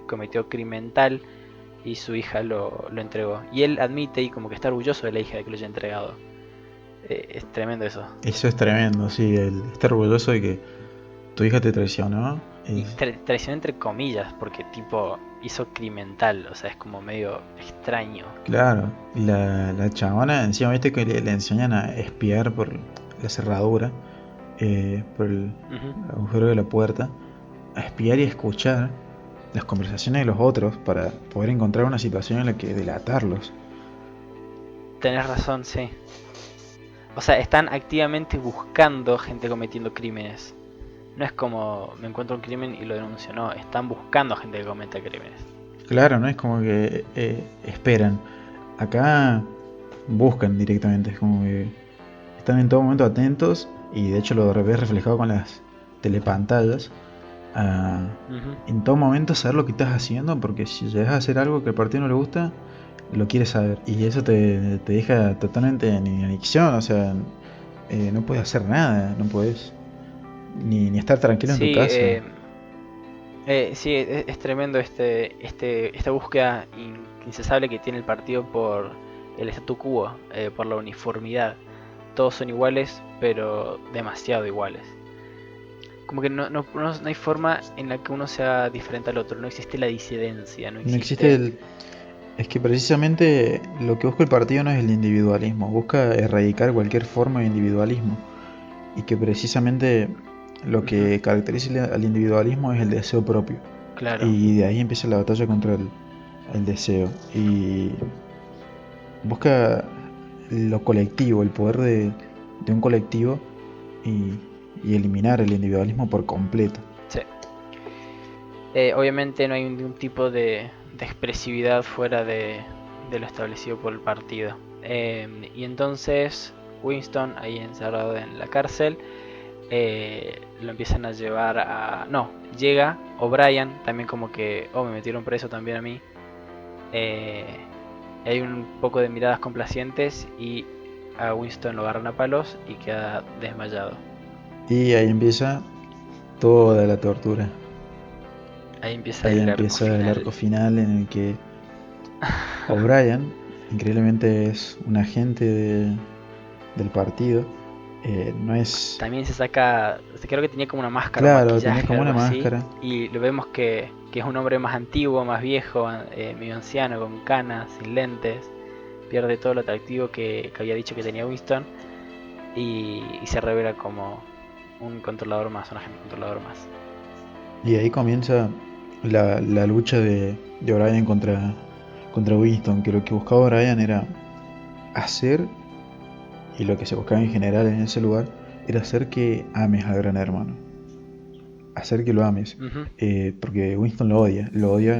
Speaker 2: cometió crimen tal y su hija lo entregó. Y él admite y como que está orgulloso de la hija de que lo haya entregado. Es tremendo eso.
Speaker 1: eso es tremendo, sí. El estar orgulloso de que tu hija te traicionó.
Speaker 2: Y traición entre comillas, porque tipo hizo criminal, o sea, es como medio extraño.
Speaker 1: Claro, la chabona, encima viste que le enseñan a espiar por la cerradura, por el agujero de la puerta, a espiar y escuchar las conversaciones de los otros para poder encontrar una situación en la que delatarlos.
Speaker 2: Tenés razón, sí. O sea, están activamente buscando gente cometiendo crímenes. No es como me encuentro un crimen y lo denuncio, no, están buscando gente que cometa crímenes.
Speaker 1: Claro, no es como que esperan. Acá buscan directamente, es como que están en todo momento atentos y de hecho lo ves reflejado con las telepantallas. En todo momento saber lo que estás haciendo, porque si llegas a hacer algo que al partido no le gusta, lo quieres saber. Y eso te deja totalmente en adicción, o sea, no puedes hacer nada, no puedes ni estar tranquilo en tu casa.
Speaker 2: Sí, es tremendo esta búsqueda incesable que tiene el partido por el statu quo, por la uniformidad. Todos son iguales, pero demasiado iguales. Como que no hay forma en la que uno sea diferente al otro. No existe la disidencia, no existe
Speaker 1: Es que precisamente lo que busca el partido no es el individualismo, busca erradicar cualquier forma de individualismo. Y que precisamente lo que caracteriza al individualismo es el deseo propio.
Speaker 2: Claro.
Speaker 1: Y de ahí empieza la batalla contra el deseo. Y busca lo colectivo, el poder de un colectivo y eliminar el individualismo por completo.
Speaker 2: Sí. Obviamente no hay ningún tipo de expresividad fuera de lo establecido por el partido. Y entonces Winston, ahí encerrado en la cárcel, lo empiezan a llevar a... No, llega O'Brien, también como que... me metieron preso también a mí. Hay un poco de miradas complacientes y a Winston lo agarran a palos y queda desmayado.
Speaker 1: Y ahí empieza toda la tortura.
Speaker 2: Ahí empieza el
Speaker 1: arco final en el que O'Brien, increíblemente, es un agente del partido. No es...
Speaker 2: También se saca, creo que tenía como una máscara.
Speaker 1: Claro, tenía como una máscara.
Speaker 2: Y lo vemos que es un hombre más antiguo, más viejo, medio anciano, con canas, sin lentes. Pierde todo lo atractivo que había dicho que tenía Winston. Y se revela como un controlador más, un agente controlador más.
Speaker 1: Y ahí comienza la lucha de O'Brien contra Winston, que lo que buscaba O'Brien era hacer, y lo que se buscaba en general en ese lugar, era hacer que ames al gran hermano. Hacer que lo ames. Porque Winston lo odia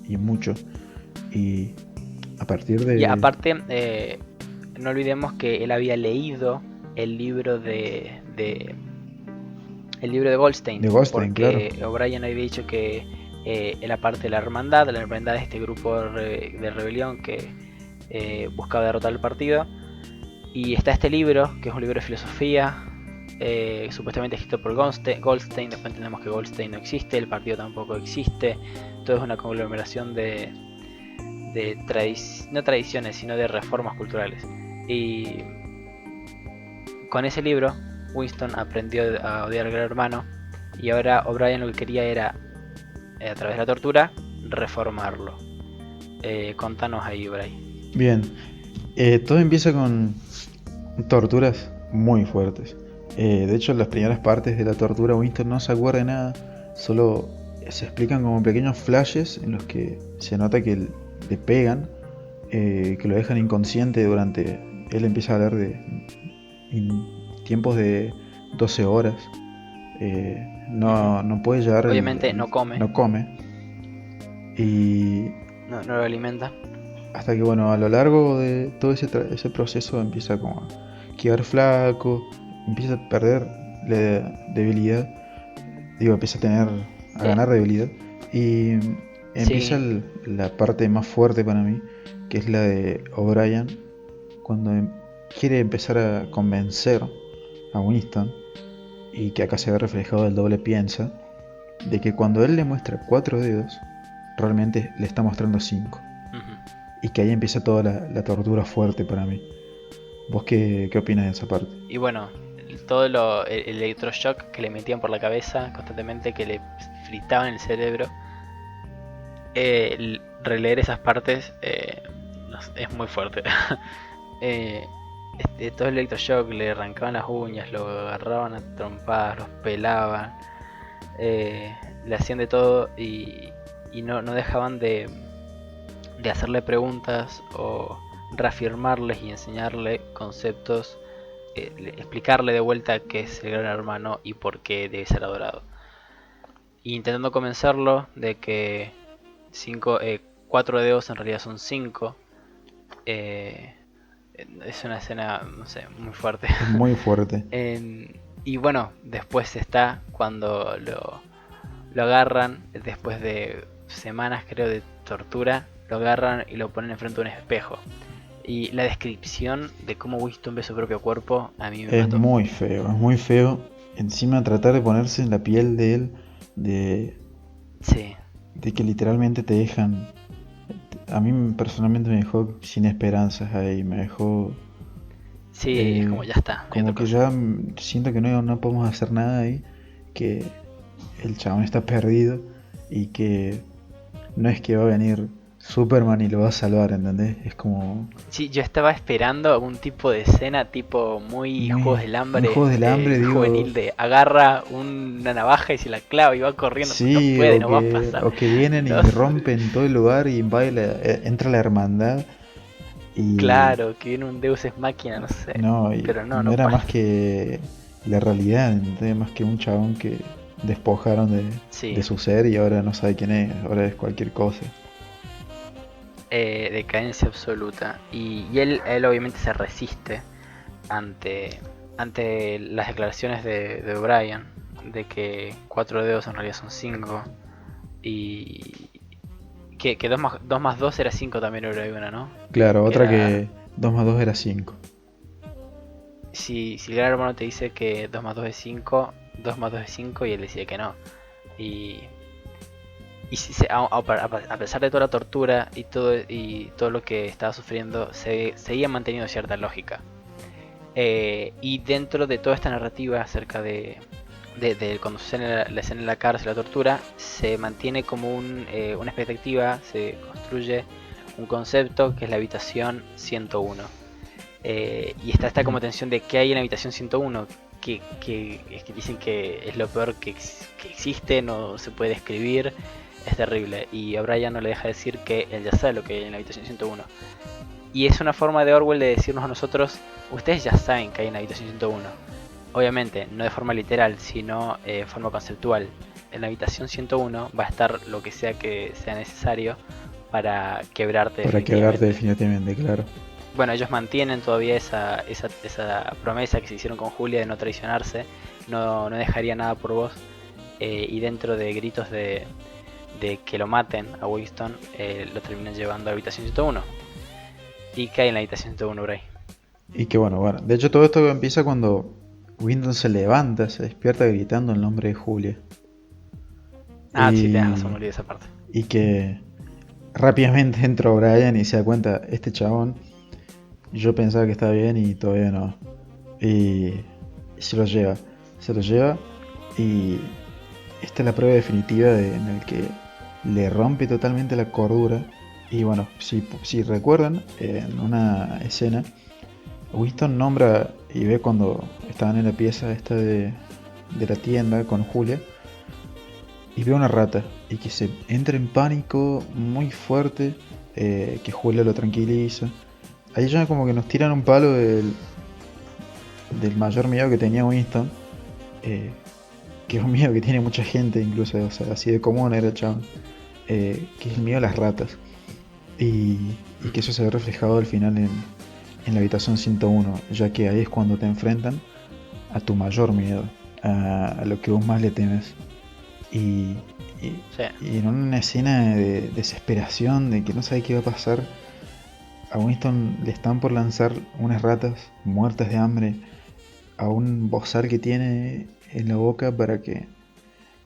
Speaker 1: y mucho. Y a partir de...
Speaker 2: Y aparte, no olvidemos que él había leído el libro de Goldstein. Porque claro. O'Brien había dicho que era parte de la hermandad es este grupo de rebelión que buscaba derrotar el partido. Y está este libro, que es un libro de filosofía, supuestamente escrito por Goldstein. Después entendemos que Goldstein no existe, el partido tampoco existe. Todo es una conglomeración de no tradiciones, sino de reformas culturales. Y con ese libro, Winston aprendió a odiar al Gran Hermano. Y ahora O'Brien lo que quería era, a través de la tortura, reformarlo. Contanos ahí, O'Brien.
Speaker 1: Bien, todo empieza con torturas muy fuertes. De hecho, en las primeras partes de la tortura, Winston no se acuerda de nada, solo se explican como pequeños flashes en los que se nota que le pegan, que lo dejan inconsciente durante... Él empieza a hablar de tiempos de 12 horas. No puede llegar...
Speaker 2: Obviamente no come.
Speaker 1: No come. Y
Speaker 2: No lo alimenta.
Speaker 1: hasta que, bueno, a lo largo de todo ese proceso empieza como a quedar flaco, empieza a perder la debilidad, empieza a ganar debilidad, y empieza la parte más fuerte para mí, que es la de O'Brien, cuando quiere empezar a convencer a Winston, y que acá se ve reflejado el doble piensa, de que cuando él le muestra 4 dedos, realmente le está mostrando 5. Y que ahí empieza toda la tortura fuerte para mí. ¿Vos qué opinas de esa parte?
Speaker 2: Y bueno, todo el electroshock que le metían por la cabeza constantemente, que le fritaban el cerebro, releer esas partes es muy fuerte. Todo el electroshock, le arrancaban las uñas, lo agarraban a trompadas, los pelaban, le hacían de todo y no dejaban de hacerle preguntas o reafirmarles y enseñarle conceptos, explicarle de vuelta qué es el Gran Hermano y por qué debe ser adorado. Y intentando convencerlo de que 4 dedos en realidad son 5. Es una escena, no sé, muy fuerte.
Speaker 1: Muy fuerte.
Speaker 2: Y bueno, después está cuando lo agarran, después de semanas creo de tortura, lo agarran y lo ponen enfrente de un espejo. Y la descripción de cómo Winston ve su propio cuerpo a mí me mató.
Speaker 1: Es muy feo. Encima tratar de ponerse en la piel de él, de que literalmente te dejan... A mí personalmente me dejó sin esperanzas ahí, me dejó...
Speaker 2: Sí, es como ya está.
Speaker 1: Como que ya siento que no podemos hacer nada ahí, que el chabón está perdido y que no es que va a venir Superman y lo va a salvar, ¿entendés? Es como...
Speaker 2: Sí, yo estaba esperando algún tipo de escena tipo muy Juegos del Hambre, juvenil, de agarra una navaja y se la clava y va corriendo.
Speaker 1: Sí,
Speaker 2: no puede, no va a pasar.
Speaker 1: O que vienen y rompen todo el lugar y entra la hermandad. Y...
Speaker 2: Claro, que viene un Deus Ex Machina, no sé. Pero no
Speaker 1: era
Speaker 2: pasa.
Speaker 1: más que la realidad, ¿entendés? Más que un chabón que despojaron de su ser y ahora no sabe quién es, ahora es cualquier cosa.
Speaker 2: Decadencia absoluta. Y él obviamente se resiste ante las declaraciones de O'Brien, de que 4 dedos en realidad son 5. Y que 2 más 2 era 5 también era una, ¿no?
Speaker 1: Claro, otra que 2 más 2 era 5.
Speaker 2: Si el Gran Hermano te dice que 2 más 2 es 5, 2 más 2 es 5 y él decide que no. Y a pesar de toda la tortura y todo lo que estaba sufriendo, seguía manteniendo cierta lógica. Y dentro de toda esta narrativa acerca de cuando sucede la escena en la cárcel, la tortura, se mantiene como una expectativa, se construye un concepto que es la habitación 101. Y está esta como tensión de qué hay en la habitación 101, que dicen que es lo peor que existe, no se puede describir, es terrible. Y O'Brien no le deja decir que él ya sabe lo que hay en la habitación 101. Y es una forma de Orwell de decirnos a nosotros, ustedes ya saben que hay en la habitación 101. Obviamente, no de forma literal, sino de forma conceptual. En la habitación 101 va a estar lo que sea necesario para quebrarte
Speaker 1: definitivamente, claro.
Speaker 2: Bueno, ellos mantienen todavía esa promesa que se hicieron con Julia de no traicionarse, no dejaría nada por vos, y dentro de gritos de que lo maten a Winston, lo terminan llevando a la habitación 101. ¿Y qué hay en la habitación 101, Bray?
Speaker 1: Y que bueno, de hecho todo esto empieza cuando Winston se levanta, se despierta gritando el nombre de Julia.
Speaker 2: Sí, tenés razón, me olvidé esa parte.
Speaker 1: Y que rápidamente entra O'Brien y se da cuenta, este chabón Yo pensaba que estaba bien y todavía no. Y se lo lleva. Se lo lleva y esta es la prueba definitiva en el que le rompe totalmente la cordura. Y bueno, si recuerdan, en una escena, Winston nombra y ve cuando estaban en la pieza esta de la tienda con Julia y ve una rata y que se entra en pánico muy fuerte, que Julia lo tranquiliza. Ahí ya como que nos tiran un palo del mayor miedo que tenía Winston, eh, que es un miedo que tiene mucha gente incluso, o sea, así de común era el chabón, que es el miedo a las ratas. Y, y que eso se ve reflejado al final en la habitación 101, ya que ahí es cuando te enfrentan a tu mayor miedo, a lo que vos más le temes. Y, y,
Speaker 2: Sí.
Speaker 1: y en una escena de desesperación, de que no sabe qué va a pasar, a Winston le están por lanzar unas ratas muertas de hambre a un bozal que tiene en la boca para que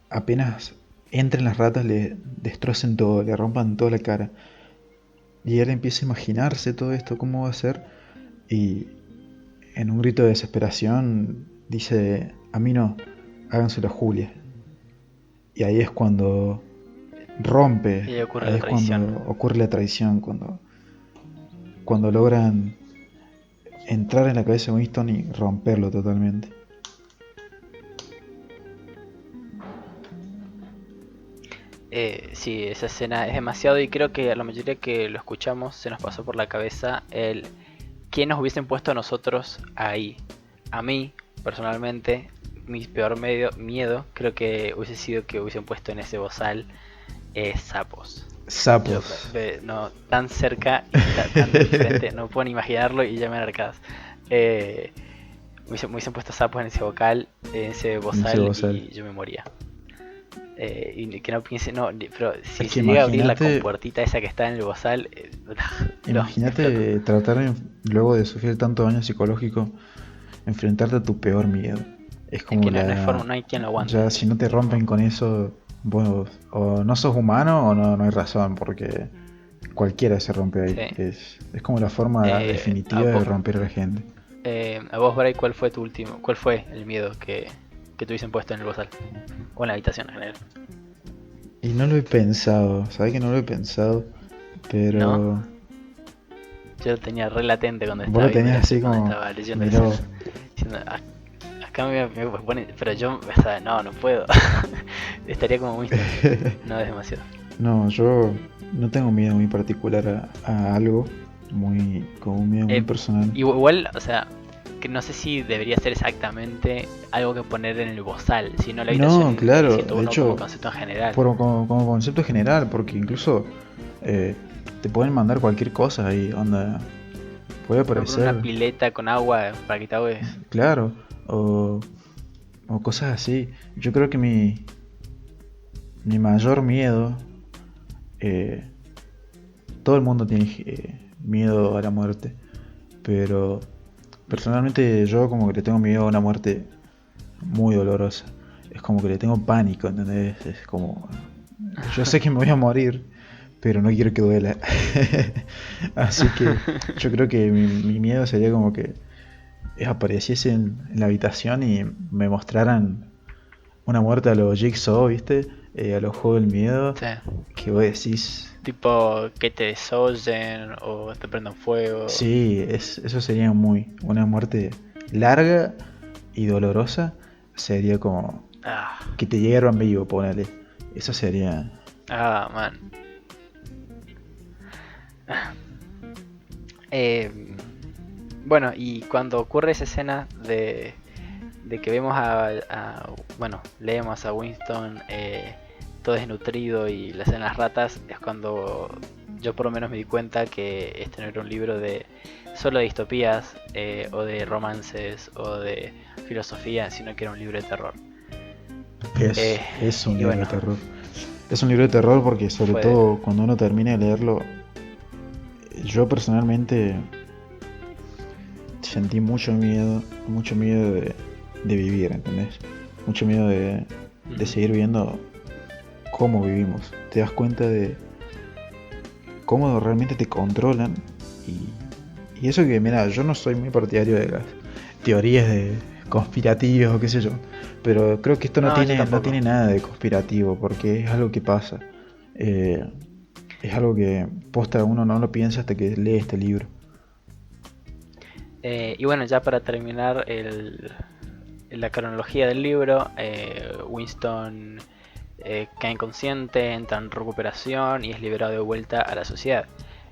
Speaker 1: apenas entren las ratas le destrocen todo, le rompan toda la cara. Y él empieza a imaginarse todo esto, cómo va a ser, y en un grito de desesperación dice, a mí no, háganselo a Julia. Y ahí es cuando
Speaker 2: Y
Speaker 1: rompe,
Speaker 2: ahí ocurre
Speaker 1: ahí
Speaker 2: la
Speaker 1: es cuando
Speaker 2: traición.
Speaker 1: ocurre la traición, cuando logran entrar en la cabeza de Winston y romperlo totalmente.
Speaker 2: Sí, esa escena es demasiado y creo que a la mayoría que lo escuchamos se nos pasó por la cabeza el quién nos hubiesen puesto a nosotros ahí. A mí, personalmente, mi peor miedo creo que hubiese sido que hubiesen puesto en ese bozal sapos. Yo
Speaker 1: Sapos.
Speaker 2: no tan cerca y tan de frente, no puedo ni imaginarlo y ya me arcadas. Me hubiesen puesto sapos en ese vocal, en ese
Speaker 1: En ese
Speaker 2: bozal
Speaker 1: bozal.
Speaker 2: y yo me moría. Y que no piense, no, pero
Speaker 1: Es
Speaker 2: si
Speaker 1: que
Speaker 2: se llega a abrir la
Speaker 1: imagínate,
Speaker 2: compuertita esa que está en el bozal, no, exploto.
Speaker 1: imagínate tratar luego de sufrir tanto daño psicológico, enfrentarte a tu peor miedo. Es
Speaker 2: Es
Speaker 1: como
Speaker 2: que no hay forma, no hay quien lo aguante.
Speaker 1: ya si no te rompen con eso, vos o no sos humano o no hay razón, porque cualquiera se rompe ahí.
Speaker 2: Sí.
Speaker 1: Es como la forma definitiva de romper a la gente.
Speaker 2: A vos, Bray, ¿cuál fue tu último? ¿Cuál fue el miedo que te hubiesen puesto en el bozal? O en la habitación en general.
Speaker 1: Y no lo he pensado, sabes que no lo he pensado,
Speaker 2: ¿No?
Speaker 1: pero
Speaker 2: Yo lo tenía re latente cuando
Speaker 1: vos
Speaker 2: estaba
Speaker 1: lo
Speaker 2: viendo
Speaker 1: tenías así
Speaker 2: cuando
Speaker 1: como,
Speaker 2: estaba leyendo la
Speaker 1: mirá
Speaker 2: escena.
Speaker 1: vos.
Speaker 2: Diciendo, acá me pone, pero yo, o sea, no puedo. Estaría como Winston. No es demasiado.
Speaker 1: No, yo no tengo miedo muy particular a algo, como un miedo muy
Speaker 2: Eh,
Speaker 1: personal.
Speaker 2: Igual, o sea, que no sé si debería ser exactamente algo que poner en el bozal, sino la
Speaker 1: No,
Speaker 2: habitación
Speaker 1: claro, de
Speaker 2: 101 como
Speaker 1: hecho,
Speaker 2: concepto en general.
Speaker 1: como concepto general, porque incluso eh, te pueden mandar cualquier cosa ahí, onda, puede
Speaker 2: Por ejemplo, una
Speaker 1: aparecer,
Speaker 2: pileta con agua para que te ahogues.
Speaker 1: claro, o, o cosas así. Yo creo que mi mayor miedo, eh, todo el mundo tiene miedo a la muerte, pero personalmente yo como que le tengo miedo a una muerte muy dolorosa. Es como que le tengo pánico, ¿entendés? Es como, yo sé que me voy a morir, pero no quiero que duela. Así que yo creo que mi miedo sería como que apareciese en la habitación y me mostraran una muerte a los Jigsaw, ¿viste? A los juegos del miedo,
Speaker 2: Sí.
Speaker 1: que vos decís,
Speaker 2: Tipo que te desollen o te prendan fuego.
Speaker 1: sí, eso sería una muerte larga y dolorosa, sería como
Speaker 2: Ah,
Speaker 1: que te hiervan vivo, ponele. Eso sería.
Speaker 2: man. Eh, bueno, y cuando ocurre esa escena de que vemos bueno, leemos a Winston todo desnutrido y le hacen las ratas, es cuando yo por lo menos me di cuenta que este no era un libro de solo de distopías o de romances o de filosofía, sino que era un libro de terror.
Speaker 1: Es un
Speaker 2: Y
Speaker 1: libro
Speaker 2: bueno,
Speaker 1: de terror. Es un libro de terror porque sobre
Speaker 2: fue
Speaker 1: todo cuando uno termina de leerlo, yo personalmente sentí mucho miedo de vivir, ¿entendés? Mucho miedo de seguir viendo cómo vivimos. Te das cuenta de cómo realmente te controlan Y eso que, mira, yo no soy muy partidario de las teorías de conspirativas o qué sé yo. Pero creo que esto
Speaker 2: No, yo
Speaker 1: no
Speaker 2: tampoco.
Speaker 1: tiene nada de conspirativo, porque es algo que pasa. Eh, es algo que posta uno no lo piensa hasta que lee este libro.
Speaker 2: Y bueno, ya para terminar la cronología del libro, Winston cae inconsciente, entra en recuperación y es liberado de vuelta a la sociedad.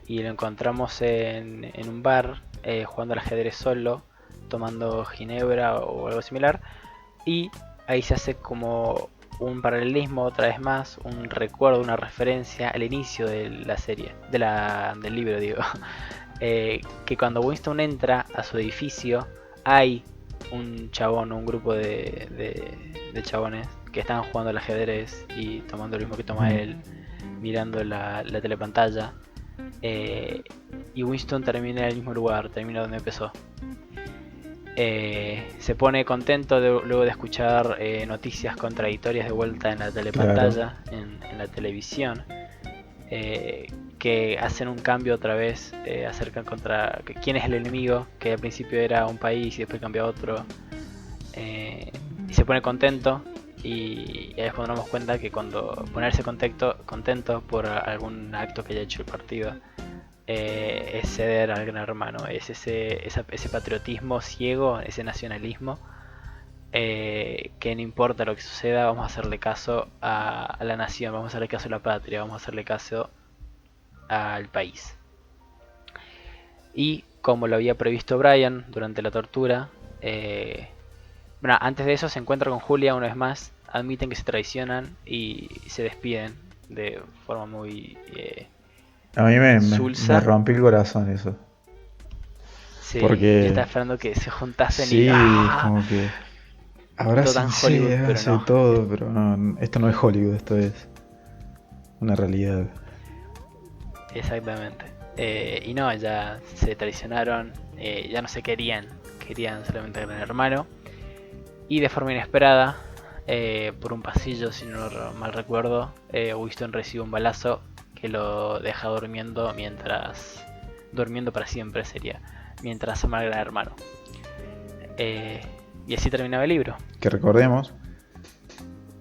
Speaker 2: Y lo encontramos en un bar jugando al ajedrez solo, tomando ginebra o algo similar. Y ahí se hace como un paralelismo otra vez más, un recuerdo, una referencia al inicio de la serie, del libro digo. Que cuando Winston entra a su edificio hay un chabón, un grupo de chabones que están jugando al ajedrez y tomando lo mismo que toma él, mirando la telepantalla. Y Winston termina en el mismo lugar, termina donde empezó. Se pone contento luego de escuchar noticias contradictorias de vuelta en la
Speaker 1: Claro.
Speaker 2: telepantalla, en la televisión, que hacen un cambio otra vez, acercan contra quién es el enemigo, que al principio era un país y después cambia a otro, y se pone contento. Y ahí es cuando nos damos cuenta que cuando ponerse contento por algún acto que haya hecho el partido, es ceder al gran hermano, es ese patriotismo ciego, ese nacionalismo, que no importa lo que suceda, vamos a hacerle caso a la nación, vamos a hacerle caso a la patria, vamos a hacerle caso al país. Y como lo había previsto Brian durante la tortura, bueno, antes de eso se encuentra con Julia una vez más, admiten que se traicionan y se despiden de forma muy
Speaker 1: A mí me
Speaker 2: sulsa.
Speaker 1: rompió el corazón eso.
Speaker 2: Sí, yo
Speaker 1: Porque
Speaker 2: estaba esperando que se juntasen y
Speaker 1: sí, es
Speaker 2: ¡ah!
Speaker 1: como que
Speaker 2: Todo tan
Speaker 1: abrácense,
Speaker 2: Hollywood, pero
Speaker 1: háganse
Speaker 2: no.
Speaker 1: todo, pero no, esto no es Hollywood, esto es una realidad.
Speaker 2: Exactamente. Y no, ya se traicionaron, ya no se querían, querían solamente a Gran Hermano. Y de forma inesperada, por un pasillo, si no mal recuerdo, Winston recibe un balazo que lo deja durmiendo para siempre sería, mientras ama al Gran Hermano. Eh, y así terminaba el libro.
Speaker 1: Que recordemos,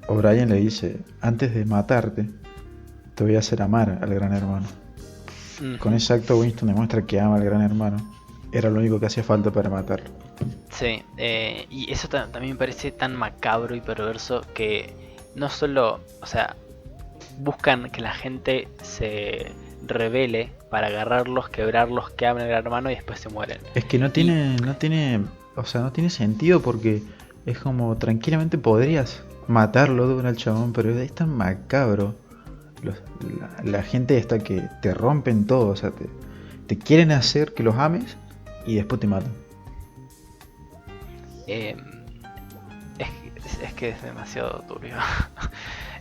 Speaker 1: O'Brien le dice, antes de matarte, te voy a hacer amar al gran hermano. Con
Speaker 2: Ujú.
Speaker 1: ese acto Winston demuestra que ama al gran hermano. Era lo único que hacía falta para matarlo.
Speaker 2: Sí, y eso también me parece tan macabro y perverso que no solo, o sea, buscan que la gente se revele para agarrarlos, quebrarlos, que abren el hermano y después se mueren.
Speaker 1: Es que
Speaker 2: Y
Speaker 1: o sea, no tiene sentido porque es como tranquilamente podrías matarlo de al chabón, pero es tan macabro. La gente esta que te rompen todo, o sea, te quieren hacer que los ames y después te matan.
Speaker 2: eh, es que es demasiado turbio.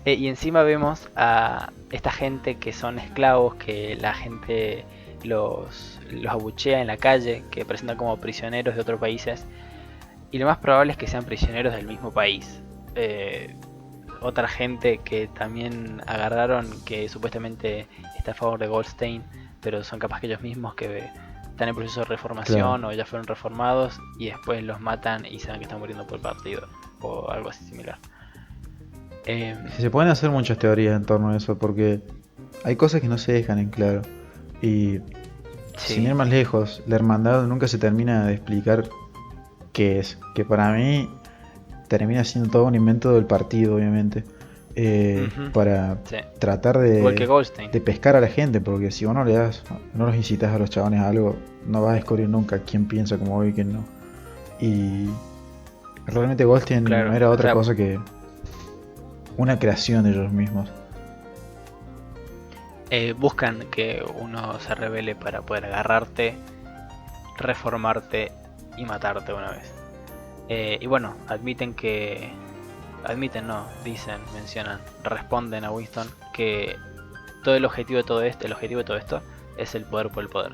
Speaker 2: Y encima vemos a esta gente que son esclavos, que la gente los abuchea en la calle, que presentan como prisioneros de otros países. Y lo más probable es que sean prisioneros del mismo país. Otra gente que también agarraron, que supuestamente está a favor de Goldstein, pero son capaz que ellos mismos que están en proceso de
Speaker 1: Claro.
Speaker 2: reformación o ya fueron reformados y después los matan y saben que están muriendo por el partido o algo así similar. Eh,
Speaker 1: Se pueden hacer muchas teorías en torno a eso porque hay cosas que no se dejan en claro. Y sin
Speaker 2: sí.
Speaker 1: ir más lejos, la hermandad nunca se termina de explicar qué es. Que para mí termina siendo todo un invento del partido, obviamente.
Speaker 2: Ujú,
Speaker 1: Para
Speaker 2: sí.
Speaker 1: tratar
Speaker 2: Igual que Goldstein.
Speaker 1: de pescar a la gente. Porque si vos no le das, no los incitas a los chabones a algo, no vas a descubrir nunca quién piensa como vos y quién no. Y realmente Goldstein no
Speaker 2: Claro.
Speaker 1: era
Speaker 2: O
Speaker 1: otra
Speaker 2: sea,
Speaker 1: cosa que una creación de ellos mismos.
Speaker 2: buscan que uno se revele para poder agarrarte, reformarte y matarte una vez. Y bueno, admiten, no, dicen, mencionan, responden a Winston que todo el objetivo de todo esto, es el poder por el poder,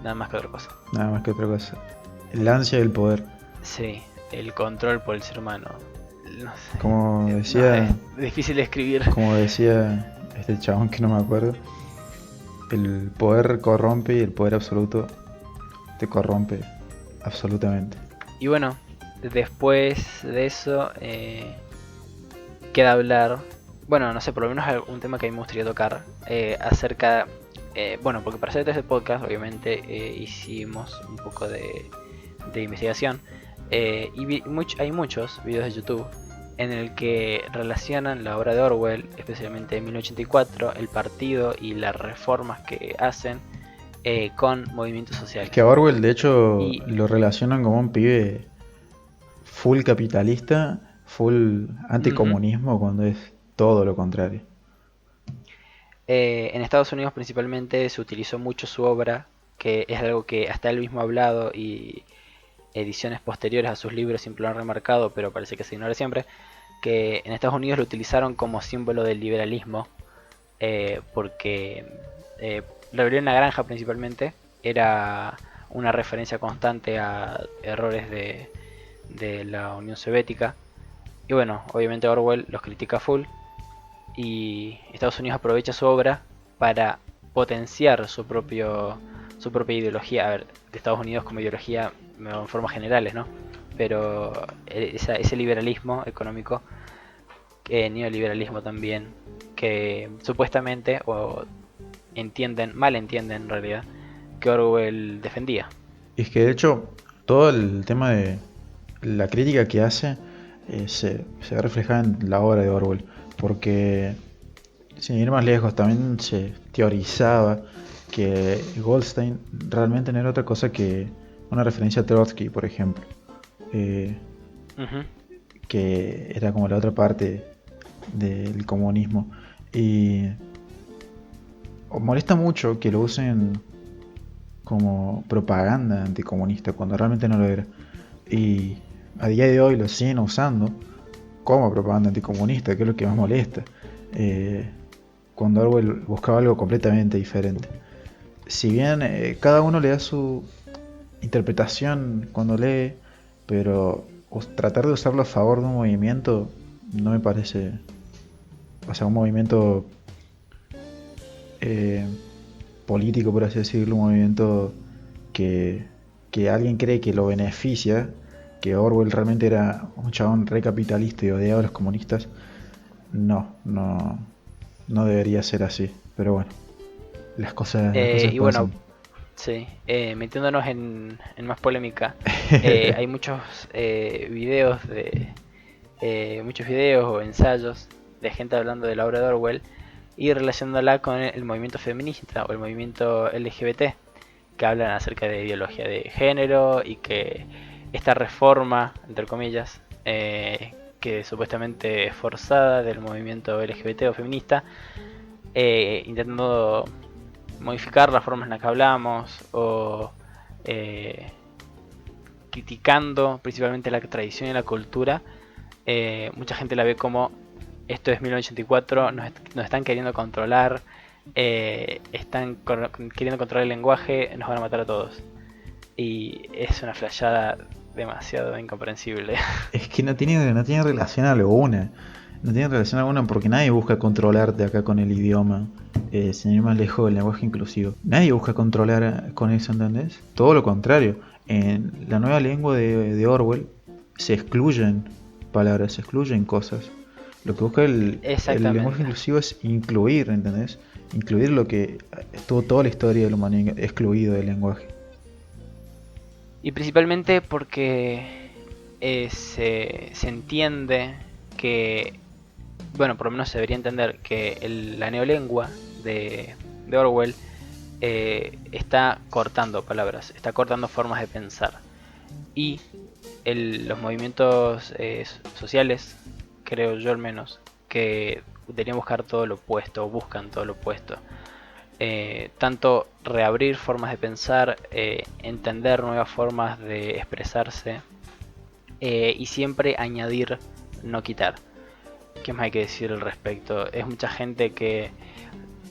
Speaker 2: nada más que otra cosa.
Speaker 1: Nada más que otra cosa. El ansia del poder.
Speaker 2: Sí, el control por el ser humano. No
Speaker 1: Como
Speaker 2: sé, no, es
Speaker 1: decía,
Speaker 2: difícil de escribir.
Speaker 1: como decía este chabón que no me acuerdo, el poder corrompe y el poder absoluto te corrompe absolutamente.
Speaker 2: Y bueno, después de eso queda hablar, bueno, no sé, por lo menos un tema que a mí me gustaría tocar acerca, bueno, porque para hacer este podcast obviamente hicimos un poco de investigación y hay muchos videos de YouTube en el que relacionan la obra de Orwell, especialmente en 1984, el partido y las reformas que hacen con movimientos
Speaker 1: Es
Speaker 2: sociales.
Speaker 1: que a Orwell, de hecho,
Speaker 2: Y
Speaker 1: lo relacionan como un pibe full capitalista, full
Speaker 2: ujú,
Speaker 1: anticomunismo, cuando es todo lo contrario.
Speaker 2: en Estados Unidos principalmente se utilizó mucho su obra, que es algo que hasta él mismo ha hablado y ediciones posteriores a sus libros siempre lo han remarcado, pero parece que se ignora siempre, que en Estados Unidos lo utilizaron como símbolo del liberalismo, porque la rebelión en la granja principalmente era una referencia constante a errores de la Unión Soviética. Y bueno, obviamente Orwell los critica full y Estados Unidos aprovecha su obra para potenciar su propia ideología. A ver, de Estados Unidos como ideología en formas generales, ¿no? Pero ese liberalismo económico, neoliberalismo también, que supuestamente, o mal entienden en realidad, que Orwell defendía.
Speaker 1: Y es que de hecho, todo el tema de la crítica que hace se ve reflejada en la obra de Orwell, porque sin ir más lejos, también se teorizaba que Goldstein realmente no era otra cosa que una referencia a Trotsky, por ejemplo, eh,
Speaker 2: Ujú.
Speaker 1: que era como la otra parte del comunismo. Y molesta mucho que lo usen como propaganda anticomunista cuando realmente no lo era. Y a día de hoy lo siguen usando como propaganda anticomunista, que es lo que más molesta. Eh, Cuando Orwell buscaba algo completamente diferente. Si bien cada uno le da su interpretación cuando lee, pero tratar de usarlo a favor de un movimiento no me parece, o sea, un movimiento eh, político, por así decirlo, un movimiento que, que alguien cree que lo beneficia, que Orwell realmente era un chabón recapitalista y odiaba a los comunistas, no debería ser así. Pero bueno, las cosas
Speaker 2: Y bueno,
Speaker 1: pasan.
Speaker 2: sí, metiéndonos en más polémica, hay muchos videos o ensayos de gente hablando de la obra de Orwell y relacionándola con el movimiento feminista o el movimiento LGBT, que hablan acerca de ideología de género y que esta reforma, entre comillas, que supuestamente es forzada del movimiento LGBT o feminista, intentando modificar la forma en la que hablamos o eh, criticando principalmente la tradición y la cultura, mucha gente la ve como esto es 1984, nos están queriendo controlar, queriendo controlar el lenguaje, nos van a matar a todos. Y es una flayada demasiado incomprensible.
Speaker 1: Es que no tiene relación alguna. No tiene relación alguna porque nadie busca controlarte acá con el idioma. Sin ir más lejos del lenguaje inclusivo. Nadie busca controlar con eso, ¿entendés? Todo lo contrario. En la nueva lengua de Orwell se excluyen palabras, se excluyen cosas. Lo que busca el lenguaje
Speaker 2: Exactamente.
Speaker 1: inclusivo es incluir, ¿entendés? Incluir lo que estuvo toda la historia de la humanidad excluido del lenguaje.
Speaker 2: Y principalmente porque se entiende que, bueno, por lo menos se debería entender que la neolengua de Orwell está cortando palabras, está cortando formas de pensar. Y los movimientos sociales, creo yo al menos, que deberían buscar todo lo opuesto, o buscan todo lo opuesto. Tanto reabrir formas de pensar, entender nuevas formas de expresarse y siempre añadir, no quitar. ¿Qué más hay que decir al respecto? Es mucha gente que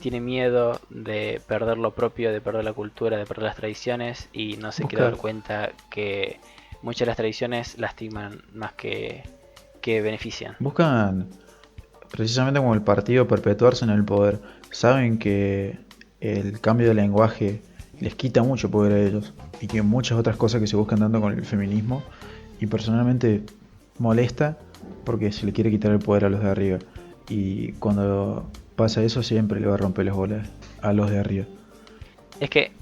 Speaker 2: tiene miedo de perder lo propio, de perder la cultura, de perder las tradiciones y no se quiere dar
Speaker 1: Busca,
Speaker 2: cuenta que muchas de las tradiciones lastiman más que benefician.
Speaker 1: buscan precisamente como el partido perpetuarse en el poder. Saben que el cambio de lenguaje les quita mucho poder a ellos. Y que muchas otras cosas que se buscan dando con el feminismo. Y personalmente molesta porque se le quiere quitar el poder a los de arriba. Y cuando pasa eso siempre le va a romper las bolas a los de arriba.
Speaker 2: Es que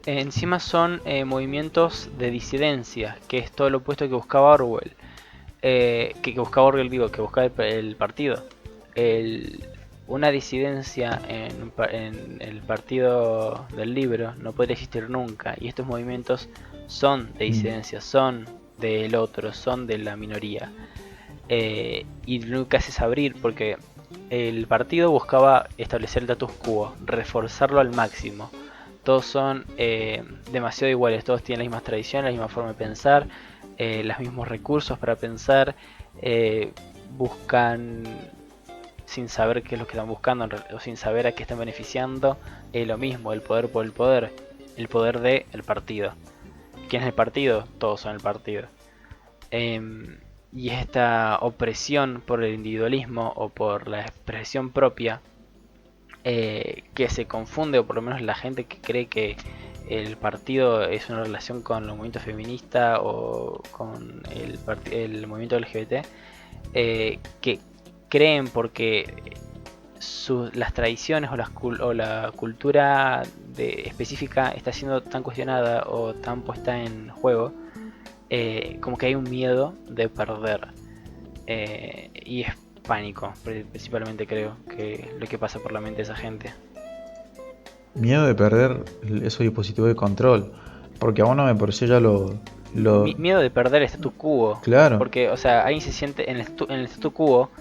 Speaker 2: encima son movimientos de disidencia, que es todo lo opuesto que buscaba Orwell. Que buscaba Orwell, digo, que buscaba el partido. El, una disidencia en el partido del libro no podría existir nunca. Y estos movimientos son de disidencia, son del otro, son de la minoría. Y lo que hace es abrir, porque el partido buscaba establecer el status quo, reforzarlo al máximo. Todos son demasiado iguales, todos tienen las mismas tradiciones, la misma forma de pensar, los mismos recursos para pensar, buscan sin saber qué es lo que están buscando o sin saber a qué están beneficiando, lo mismo, el poder por el poder del partido. ¿Quién es el partido? Todos son el partido. Y esta opresión por el individualismo o por la expresión propia, que se confunde, o por lo menos la gente que cree que el partido es una relación con el movimiento feminista o con el movimiento LGBT, que creen porque las tradiciones o la cultura específica está siendo tan cuestionada o tan puesta en juego, como que hay un miedo de perder, y es pánico, principalmente creo que lo que pasa por la mente de esa gente.
Speaker 1: Miedo de perder esos dispositivos de control. Porque a uno me pareció ya
Speaker 2: Miedo de perder el statu quo,
Speaker 1: claro.
Speaker 2: porque, o sea, alguien se siente en el statu quo,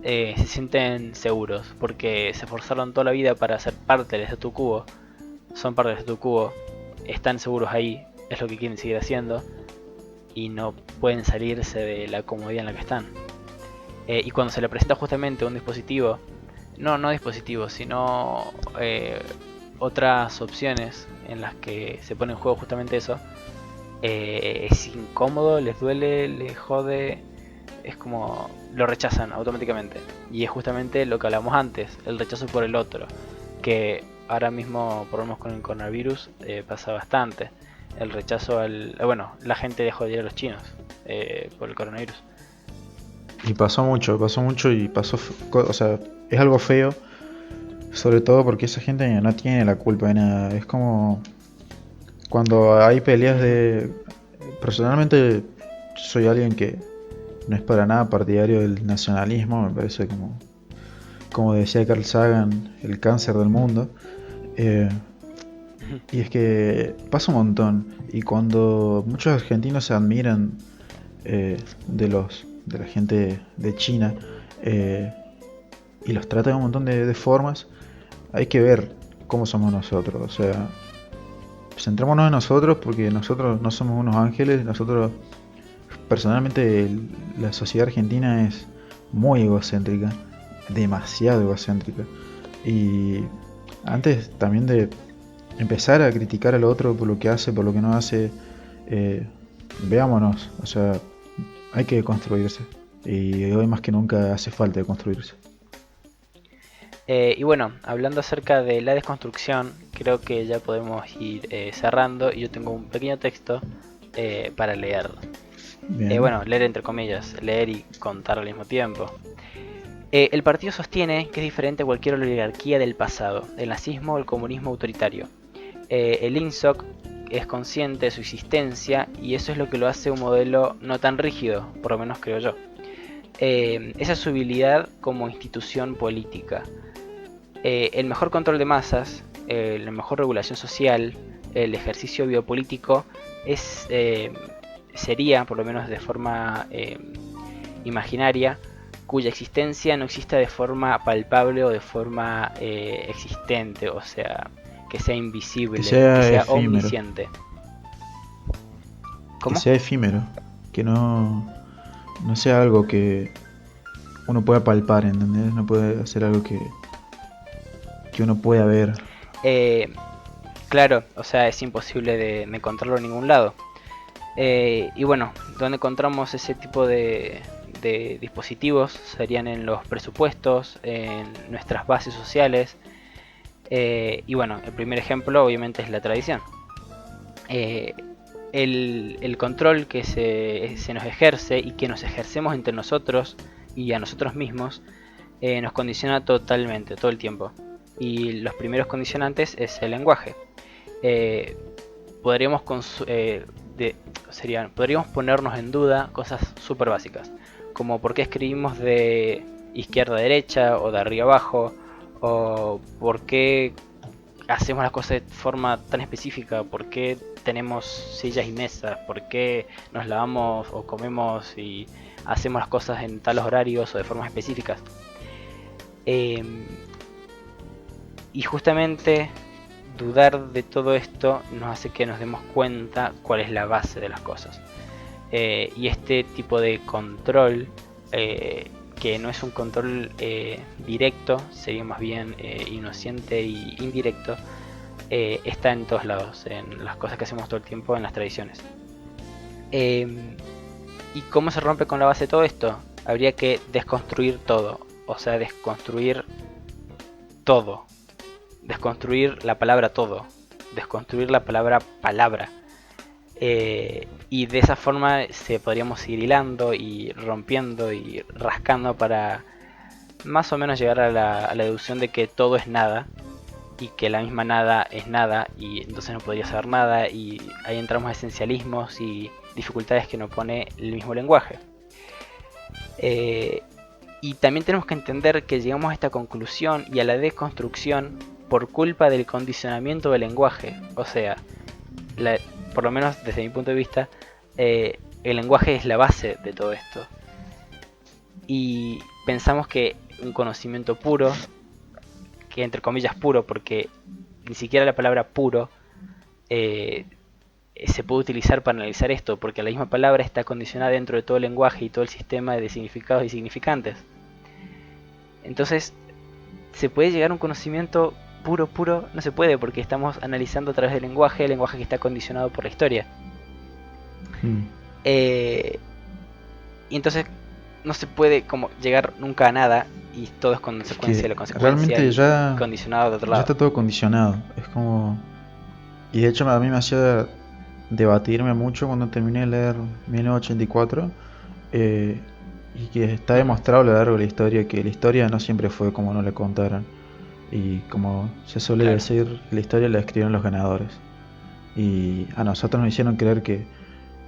Speaker 2: se sienten seguros, porque se esforzaron toda la vida para ser parte del statu quo, son parte del statu quo, están seguros ahí, es lo que quieren seguir haciendo, y no pueden salirse de la comodidad en la que están. Y cuando se le presenta justamente un dispositivo, no dispositivo, sino otras opciones en las que se pone en juego justamente eso, es incómodo, les duele, les jode, es como lo rechazan automáticamente. Y es justamente lo que hablamos antes, el rechazo por el otro, que ahora mismo, por lo menos con el coronavirus, pasa bastante. El rechazo bueno, la gente dejó de ir a los chinos por el coronavirus.
Speaker 1: Y pasó mucho y o sea, es algo feo, sobre todo porque esa gente no tiene la culpa de nada. Es como cuando hay peleas de... Personalmente soy alguien que no es para nada partidario del nacionalismo, me parece como decía Carl Sagan, el cáncer del mundo. Y es que pasa un montón. Y cuando muchos argentinos se admiran de la gente de China, y los tratan de un montón de formas, hay que ver cómo somos nosotros. O sea, centrémonos en nosotros porque nosotros no somos unos ángeles. Nosotros, personalmente, la sociedad argentina es muy egocéntrica, demasiado egocéntrica. Y antes también de empezar a criticar al otro por lo que hace, por lo que no hace, veámonos, o sea, hay que construirse. Y hoy más que nunca hace falta construirse.
Speaker 2: Y bueno, hablando acerca de la desconstrucción, creo que ya podemos ir cerrando. Y yo tengo un pequeño texto para leer. Bueno, leer entre comillas, leer y contar al mismo tiempo. El partido sostiene que es diferente a cualquier oligarquía del pasado, el nazismo o el comunismo autoritario. El INSOC es consciente de su existencia y eso es lo que lo hace un modelo no tan rígido, por lo menos creo yo. Esa es su habilidad como institución política. El mejor control de masas, la mejor regulación social, el ejercicio biopolítico sería, por lo menos de forma imaginaria, cuya existencia no exista de forma palpable o de forma existente, o sea, que sea invisible, que sea omnisciente.
Speaker 1: ¿Cómo? Que sea efímero, que no sea algo que uno pueda palpar, ¿entendés? No puede hacer algo que uno pueda ver.
Speaker 2: Claro, o sea, es imposible de encontrarlo en ningún lado. Y bueno, donde encontramos ese tipo de dispositivos serían en los presupuestos, en nuestras bases sociales, Y bueno, el primer ejemplo obviamente es la tradición. Eh, el control que se nos ejerce y que nos ejercemos entre nosotros y a nosotros mismos nos condiciona totalmente, todo el tiempo. Y los primeros condicionantes es el lenguaje. Eh, podríamos, podríamos ponernos en duda cosas súper básicas, como por qué escribimos de izquierda a derecha o de arriba abajo, o por qué hacemos las cosas de forma tan específica, por qué tenemos sillas y mesas, por qué nos lavamos o comemos y hacemos las cosas en tales horarios o de formas específicas. Eh, y justamente dudar de todo esto nos hace que nos demos cuenta cuál es la base de las cosas. Y este tipo de control, que no es un control directo, sería más bien inocente y indirecto, está en todos lados, en las cosas que hacemos todo el tiempo, en las tradiciones. ¿Y cómo se rompe con la base de todo esto? Habría que desconstruir todo, o sea, desconstruir todo. Desconstruir la palabra todo, desconstruir la palabra palabra, y de esa forma podríamos ir hilando y rompiendo y rascando para más o menos llegar a la deducción de que todo es nada y que la misma nada es nada y entonces no podría ser nada, y ahí entramos a esencialismos y dificultades que nos pone el mismo lenguaje. Y también tenemos que entender que llegamos a esta conclusión y a la desconstrucción por culpa del condicionamiento del lenguaje. O sea, por lo menos desde mi punto de vista, el lenguaje es la base de todo esto. Y pensamos que un conocimiento puro, que entre comillas puro, porque ni siquiera la palabra puro se puede utilizar para analizar esto, porque la misma palabra está condicionada dentro de todo el lenguaje y todo el sistema de significados y significantes. Entonces, ¿se puede llegar a un conocimiento puro? No se puede, porque estamos analizando a través del lenguaje, el lenguaje que está condicionado por la historia. Y entonces no se puede como llegar nunca a nada, y todo es consecuencia de la consecuencia.
Speaker 1: Realmente ya
Speaker 2: condicionado de otro lado.
Speaker 1: Ya está todo condicionado. Es como... Y de hecho a mí me hacía debatirme mucho cuando terminé de leer 1984, y que está demostrado a lo largo de la historia que la historia no siempre fue como nos la contaron. Y como se suele decir, la historia la escribieron los ganadores. Y a nosotros nos hicieron creer que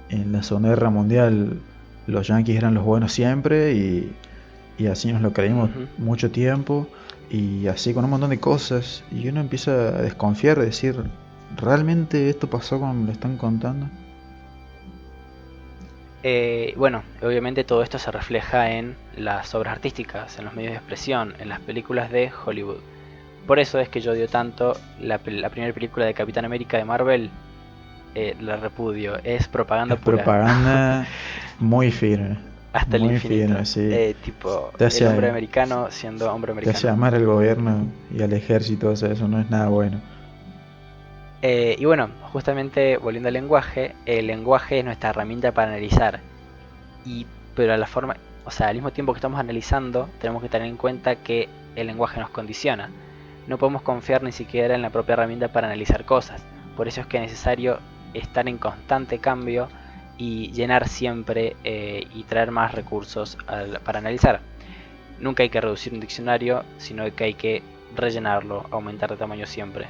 Speaker 1: en la Segunda Guerra Mundial los yanquis eran los buenos siempre, y así nos lo creímos mucho tiempo, y así con un montón de cosas, y uno empieza a desconfiar, de decir, ¿realmente esto pasó como me lo están contando?
Speaker 2: Bueno, obviamente todo esto se refleja en las obras artísticas, en los medios de expresión, en las películas de Hollywood. Por eso es que yo odio tanto la primera película de Capitán América de Marvel. La repudio, es propaganda pura.
Speaker 1: Propaganda muy firme.
Speaker 2: Hasta el infinito.
Speaker 1: Firme, sí.
Speaker 2: Tipo,
Speaker 1: el
Speaker 2: hombre americano siendo hombre americano.
Speaker 1: Te hace amar al gobierno y al ejército, o sea, eso no es nada bueno.
Speaker 2: Y bueno, justamente volviendo al lenguaje, el lenguaje es nuestra herramienta para analizar. Pero a la forma, o sea, al mismo tiempo que estamos analizando, tenemos que tener en cuenta que el lenguaje nos condiciona. No podemos confiar ni siquiera en la propia herramienta para analizar cosas. Por eso es que es necesario estar en constante cambio y llenar siempre y traer más recursos para analizar. Nunca hay que reducir un diccionario, sino que hay que rellenarlo, aumentar de tamaño siempre.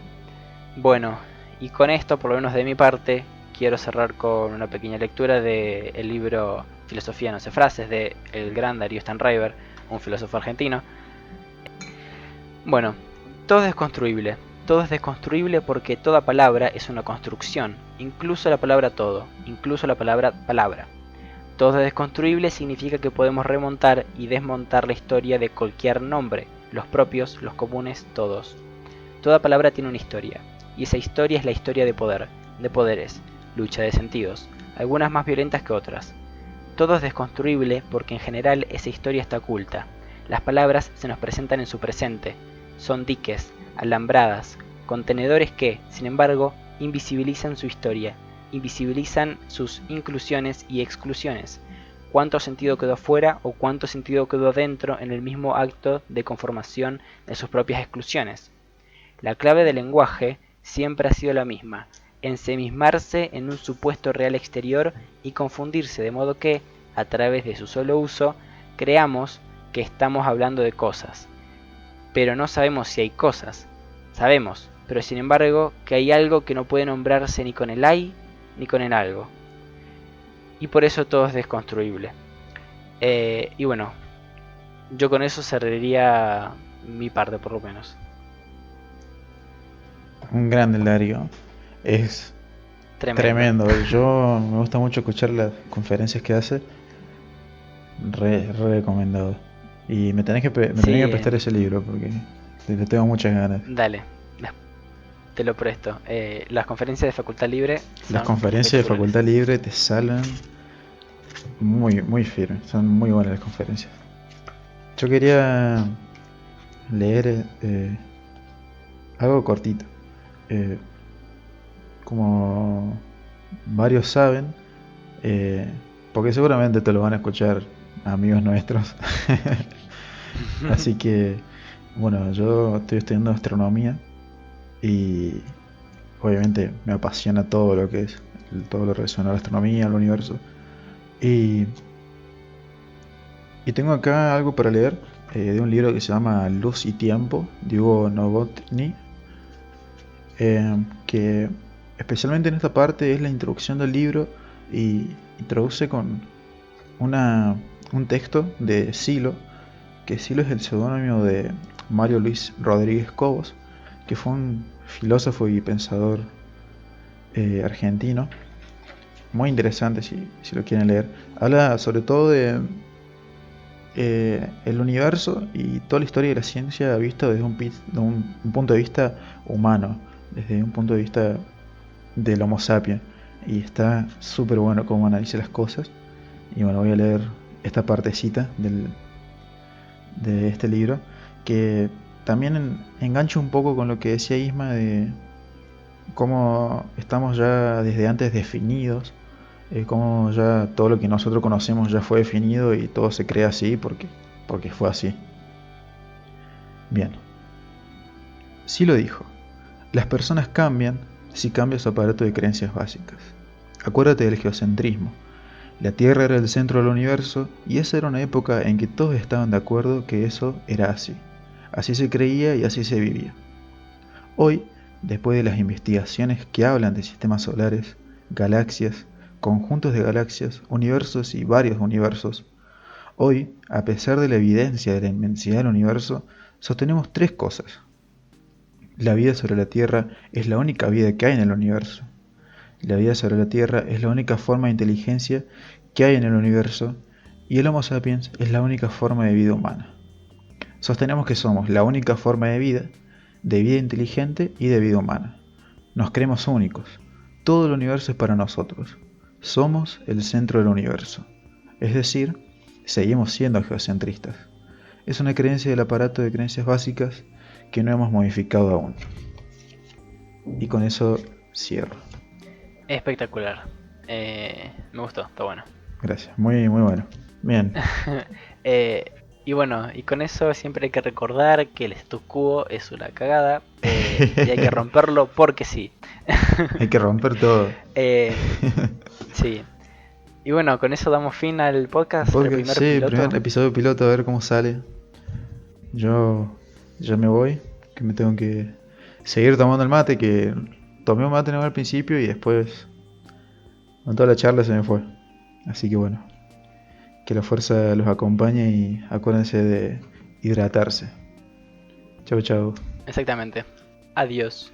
Speaker 2: Bueno, y con esto, por lo menos de mi parte, quiero cerrar con una pequeña lectura del libro Filosofía no sé frases, de el gran Darío Stanraiver, un filósofo argentino. Bueno, todo es desconstruible. Todo es desconstruible porque toda palabra es una construcción, incluso la palabra todo, incluso la palabra palabra. Todo es desconstruible significa que podemos remontar y desmontar la historia de cualquier nombre, los propios, los comunes, todos. Toda palabra tiene una historia, y esa historia es la historia de poder, de poderes, lucha de sentidos, algunas más violentas que otras. Todo es desconstruible porque en general esa historia está oculta. Las palabras se nos presentan en su presente, son diques, alambradas, contenedores que, sin embargo, invisibilizan su historia, invisibilizan sus inclusiones y exclusiones, cuánto sentido quedó fuera o cuánto sentido quedó dentro en el mismo acto de conformación de sus propias exclusiones. La clave del lenguaje siempre ha sido la misma: ensimismarse en un supuesto real exterior y confundirse, de modo que, a través de su solo uso, creamos que estamos hablando de cosas. Pero no sabemos si hay cosas. Sabemos, pero sin embargo, que hay algo que no puede nombrarse ni con el hay ni con el algo. Y por eso todo es desconstruible. Y bueno, yo con eso cerraría mi parte, por lo menos.
Speaker 1: Un grande el Darío. Es tremendo. Yo me gusta mucho escuchar las conferencias que hace. Re recomendado. Y me tenés que prestar ese libro porque le tengo muchas ganas.
Speaker 2: Dale, te lo presto. Las conferencias de Facultad Libre.
Speaker 1: Las conferencias de Facultad Libre te salen muy firmes. Son muy buenas las conferencias. Yo quería leer algo cortito. Como varios saben, porque seguramente te lo van a escuchar amigos nuestros. Así que, bueno, yo estoy estudiando astronomía y obviamente me apasiona todo lo que es, todo lo relacionado a la astronomía, al universo. Y tengo acá algo para leer de un libro que se llama Luz y Tiempo, de Hugo Novotny, que especialmente en esta parte es la introducción del libro y introduce con un texto de Silo, que Silo es el seudónimo de Mario Luis Rodríguez Cobos, que fue un filósofo y pensador argentino, muy interesante si lo quieren leer. Habla sobre todo de el universo y toda la historia de la ciencia visto desde un punto de vista humano, desde un punto de vista del Homo sapiens, y está súper bueno cómo analiza las cosas. Y bueno, voy a leer esta partecita de este libro, que también engancha un poco con lo que decía Isma de cómo estamos ya desde antes definidos, cómo ya todo lo que nosotros conocemos ya fue definido y todo se crea así porque fue así. Bien. Sí lo dijo. Las personas cambian si cambia su aparato de creencias básicas. Acuérdate del geocentrismo. La Tierra era el centro del universo y esa era una época en que todos estaban de acuerdo que eso era así. Así se creía y así se vivía. Hoy, después de las investigaciones que hablan de sistemas solares, galaxias, conjuntos de galaxias, universos y varios universos, hoy, a pesar de la evidencia de la inmensidad del universo, sostenemos tres cosas. La vida sobre la Tierra es la única vida que hay en el universo. La vida sobre la Tierra es la única forma de inteligencia que hay en el universo y el Homo sapiens es la única forma de vida humana. Sostenemos que somos la única forma de vida inteligente y de vida humana. Nos creemos únicos. Todo el universo es para nosotros. Somos el centro del universo. Es decir, seguimos siendo geocentristas. Es una creencia del aparato de creencias básicas que no hemos modificado aún. Y con eso cierro.
Speaker 2: Espectacular. Me gustó, está bueno.
Speaker 1: Gracias, muy bueno. Bien.
Speaker 2: Y bueno, y con eso siempre hay que recordar que el status quo es una cagada y hay que romperlo porque sí.
Speaker 1: Hay que romper todo.
Speaker 2: Sí. Y bueno, con eso damos fin al podcast. El
Speaker 1: primer episodio piloto, a ver cómo sale. Yo ya me voy, que me tengo que seguir tomando el mate, que tomé un mate al principio y después con toda la charla se me fue. Así que bueno, que la fuerza los acompañe y acuérdense de hidratarse. Chau.
Speaker 2: Exactamente. Adiós.